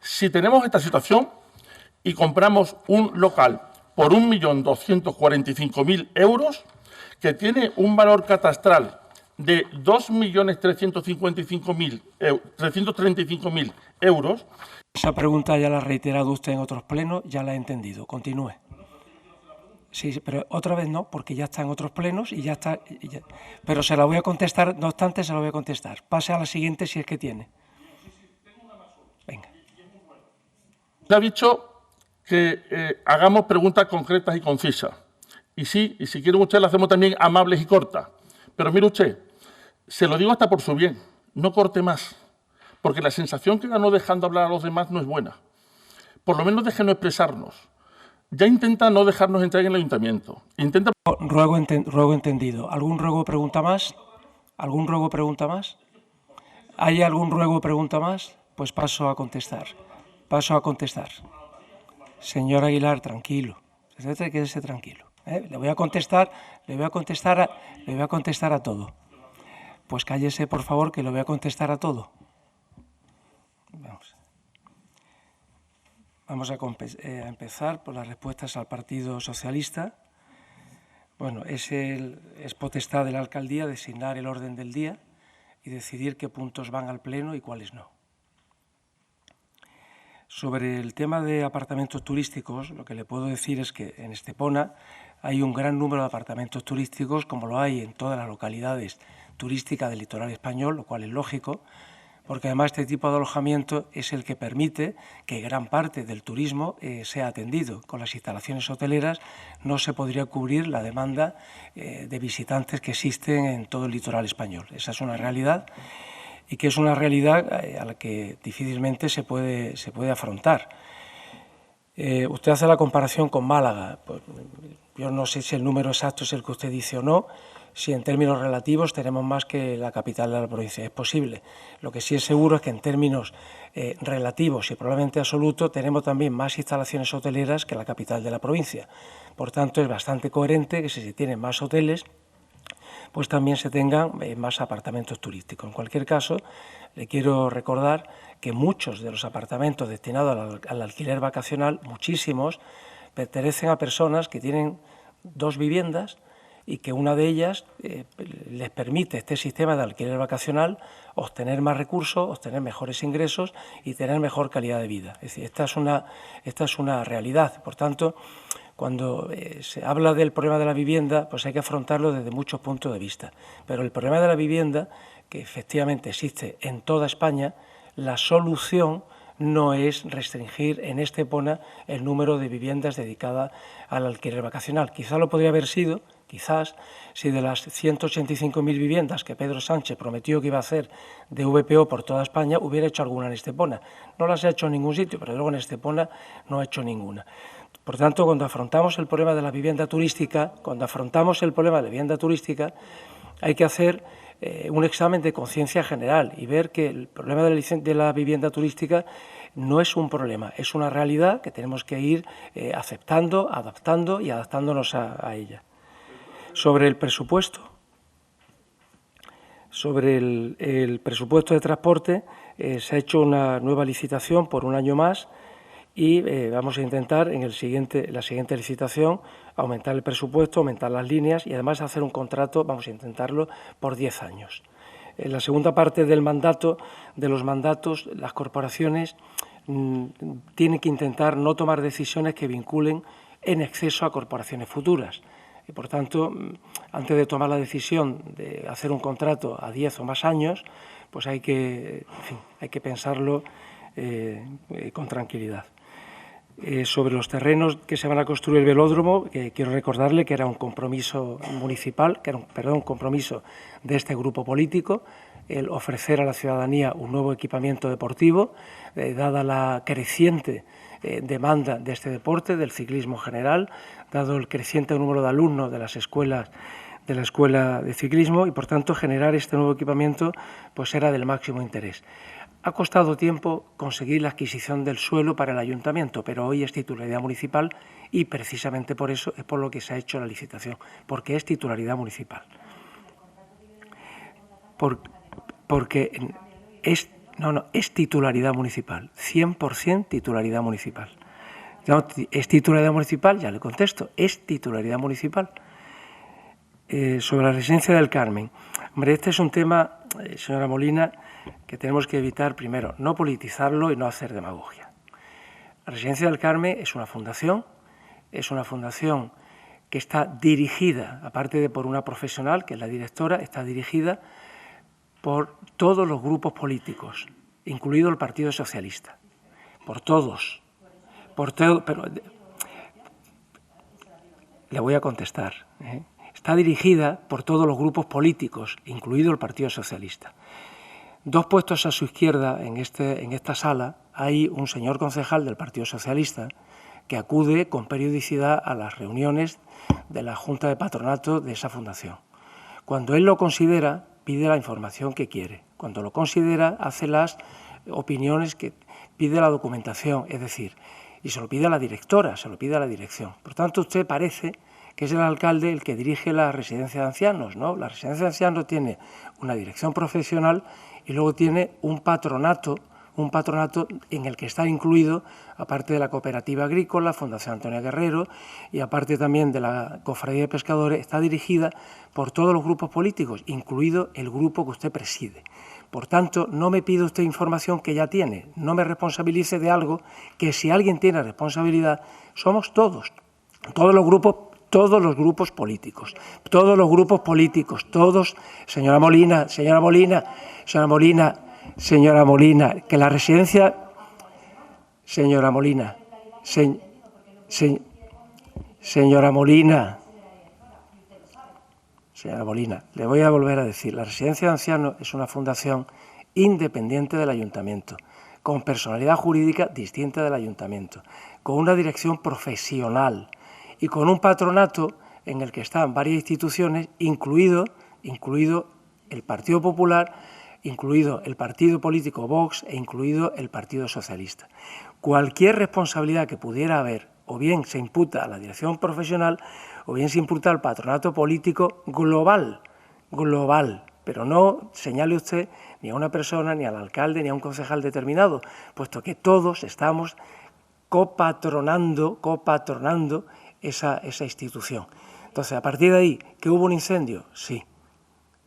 si tenemos esta situación y compramos un local por 1.245.000 euros, que tiene un valor catastral de 2.335.000 euros. Esa pregunta ya la ha reiterado usted en otros plenos, ya la he entendido. Continúe. Sí, pero otra vez no, porque ya está en otros plenos y ya está. Pero se la voy a contestar, no obstante, se la voy a contestar. Pase a la siguiente si es que tiene. Venga. Se ha dicho que hagamos preguntas concretas y concisas. Y sí, y si quieren ustedes, las hacemos también amables y cortas. Pero mire usted, se lo digo hasta por su bien, no corte más, porque la sensación que ganó dejando hablar a los demás no es buena. Por lo menos déjenos expresarnos. Ya intenta no dejarnos entrar en el ayuntamiento. Intenta... Ruego entendido. ¿Algún ruego o pregunta más? ¿Algún ruego o pregunta más? ¿Hay algún ruego o pregunta más? Pues paso a contestar. Paso a contestar. Señor Aguilar, tranquilo. Quédese tranquilo. Le voy a contestar a todo. Pues cállese, por favor, que le voy a contestar a todo. Vamos a empezar por las respuestas al Partido Socialista. Bueno, es potestad de la alcaldía designar el orden del día y decidir qué puntos van al pleno y cuáles no. Sobre el tema de apartamentos turísticos, lo que le puedo decir es que en Estepona hay un gran número de apartamentos turísticos, como lo hay en todas las localidades turísticas del litoral español, lo cual es lógico, porque además este tipo de alojamiento es el que permite que gran parte del turismo sea atendido. Con las instalaciones hoteleras no se podría cubrir la demanda de visitantes que existen en todo el litoral español. Esa es una realidad y que es una realidad a la que difícilmente se puede afrontar. Usted hace la comparación con Málaga. Pues, yo no sé si el número exacto es el que usted dice o no, si en términos relativos tenemos más que la capital de la provincia. Es posible. Lo que sí es seguro es que en términos relativos y probablemente absolutos tenemos también más instalaciones hoteleras que la capital de la provincia. Por tanto, es bastante coherente que si se tienen más hoteles, pues también se tengan más apartamentos turísticos. En cualquier caso, le quiero recordar que muchos de los apartamentos destinados al alquiler vacacional, muchísimos, pertenecen a personas que tienen dos viviendas y que una de ellas les permite este sistema de alquiler vacacional obtener más recursos, obtener mejores ingresos y tener mejor calidad de vida. Es decir, esta es una realidad. Por tanto, cuando se habla del problema de la vivienda, pues hay que afrontarlo desde muchos puntos de vista. Pero el problema de la vivienda, que efectivamente existe en toda España, la solución no es restringir en Estepona el número de viviendas dedicadas al alquiler vacacional. Quizá lo podría haber sido, quizás, si de las 185.000 viviendas que Pedro Sánchez prometió que iba a hacer de VPO por toda España, hubiera hecho alguna en Estepona. No las ha hecho en ningún sitio, pero luego en Estepona no ha hecho ninguna. Por tanto, cuando afrontamos el problema de la vivienda turística, hay que hacer un examen de conciencia general y ver que el problema de la vivienda turística no es un problema, es una realidad que tenemos que ir aceptando, adaptando y adaptándonos a ella. Sobre el presupuesto, el presupuesto de transporte, se ha hecho una nueva licitación por un año más y vamos a intentar en la siguiente licitación aumentar el presupuesto, aumentar las líneas y además hacer un contrato, vamos a intentarlo, por 10 años. En la segunda parte de los mandatos, las corporaciones tienen que intentar no tomar decisiones que vinculen en exceso a corporaciones futuras. Y, por tanto, antes de tomar la decisión de hacer un contrato a 10 o más años, pues hay que pensarlo con tranquilidad. Sobre los terrenos que se van a construir el velódromo, quiero recordarle que era un compromiso municipal, un compromiso de este grupo político, el ofrecer a la ciudadanía un nuevo equipamiento deportivo, dada la creciente demanda de este deporte, del ciclismo general, dado el creciente número de alumnos de las escuelas de la escuela de ciclismo, y por tanto generar este nuevo equipamiento pues era del máximo interés. Ha costado tiempo conseguir la adquisición del suelo para el ayuntamiento, pero hoy es titularidad municipal y precisamente por eso es por lo que se ha hecho la licitación, porque es titularidad municipal. Porque es titularidad municipal, 100% titularidad municipal. No, ¿es titularidad municipal? Ya le contesto, es titularidad municipal. Sobre la residencia del Carmen. Hombre, este es un tema, señora Molina, que tenemos que evitar, primero, no politizarlo y no hacer demagogia. La residencia del Carmen es una fundación que está dirigida, aparte de por una profesional, que es la directora, está dirigida por todos los grupos políticos, incluido el Partido Socialista, por todos, pero le voy a contestar, Está dirigida por todos los grupos políticos, incluido el Partido Socialista. Dos puestos a su izquierda, en esta sala, hay un señor concejal del Partido Socialista que acude con periodicidad a las reuniones de la Junta de Patronato de esa fundación. Cuando él lo considera, pide la información que quiere. Cuando lo considera, hace las opiniones que pide la documentación, es decir, y se lo pide a la directora, se lo pide a la dirección. Por tanto, usted parece que es el alcalde el que dirige la residencia de ancianos, ¿no? La residencia de ancianos tiene una dirección profesional y luego tiene un patronato en el que está incluido, aparte de la cooperativa agrícola, Fundación Antonio Guerrero, y aparte también de la Cofradía de Pescadores, está dirigida por todos los grupos políticos, incluido el grupo que usted preside. Por tanto, no me pida usted información que ya tiene, no me responsabilice de algo que, si alguien tiene responsabilidad, somos todos los grupos políticos, señora Molina, que la residencia, señora Molina, le voy a volver a decir, la residencia de ancianos es una fundación independiente del ayuntamiento, con personalidad jurídica distinta del ayuntamiento, con una dirección profesional y con un patronato en el que están varias instituciones, incluido el Partido Popular, incluido el partido político Vox e incluido el Partido Socialista. Cualquier responsabilidad que pudiera haber, o bien se imputa a la dirección profesional, o bien se imputa al patronato político global, pero no señale usted ni a una persona, ni al alcalde, ni a un concejal determinado, puesto que todos estamos copatronando esa institución. Entonces, a partir de ahí, ¿que hubo un incendio? Sí,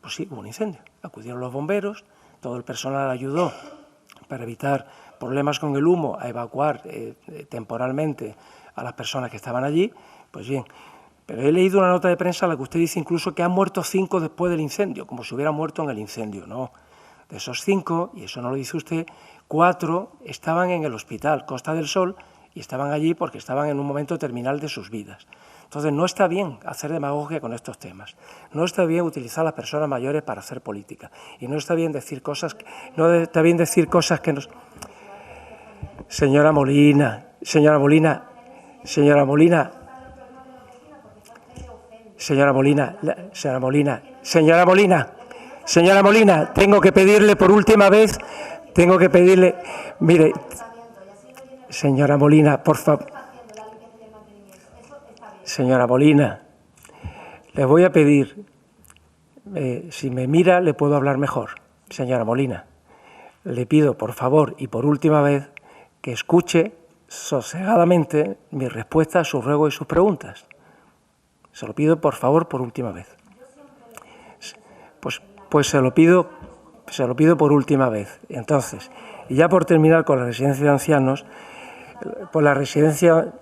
pues sí, hubo un incendio. Acudieron los bomberos, todo el personal ayudó para evitar problemas con el humo, a evacuar temporalmente a las personas que estaban allí. Pues bien, pero he leído una nota de prensa en la que usted dice incluso que han muerto 5 después del incendio, como si hubieran muerto en el incendio. No, de esos 5, y eso no lo dice usted, 4 estaban en el hospital Costa del Sol y estaban allí porque estaban en un momento terminal de sus vidas. Entonces, no está bien hacer demagogia con estos temas. No está bien utilizar a las personas mayores para hacer política. Y no está bien decir cosas que nos... Señora Molina, tengo que pedirle por última vez, mire, señora Molina, por favor. Señora Molina, le voy a pedir, si me mira le puedo hablar mejor. Señora Molina, le pido por favor y por última vez que escuche sosegadamente mi respuesta a sus ruegos y sus preguntas. Se lo pido por favor por última vez. Pues se lo pido por última vez. Entonces, y ya por terminar con la residencia de ancianos, pues la residencia...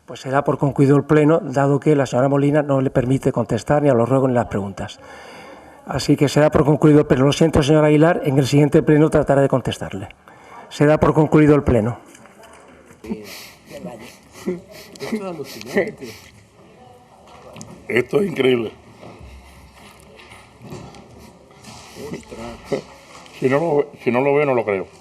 Pues se da por concluido el pleno, dado que la señora Molina no le permite contestar ni a los ruegos ni a las preguntas. Así que se da por concluido, pero lo siento, señor Aguilar, en el siguiente pleno trataré de contestarle. Se da por concluido el pleno. Esto es alucinante. Esto es increíble. Si no lo veo, no lo creo.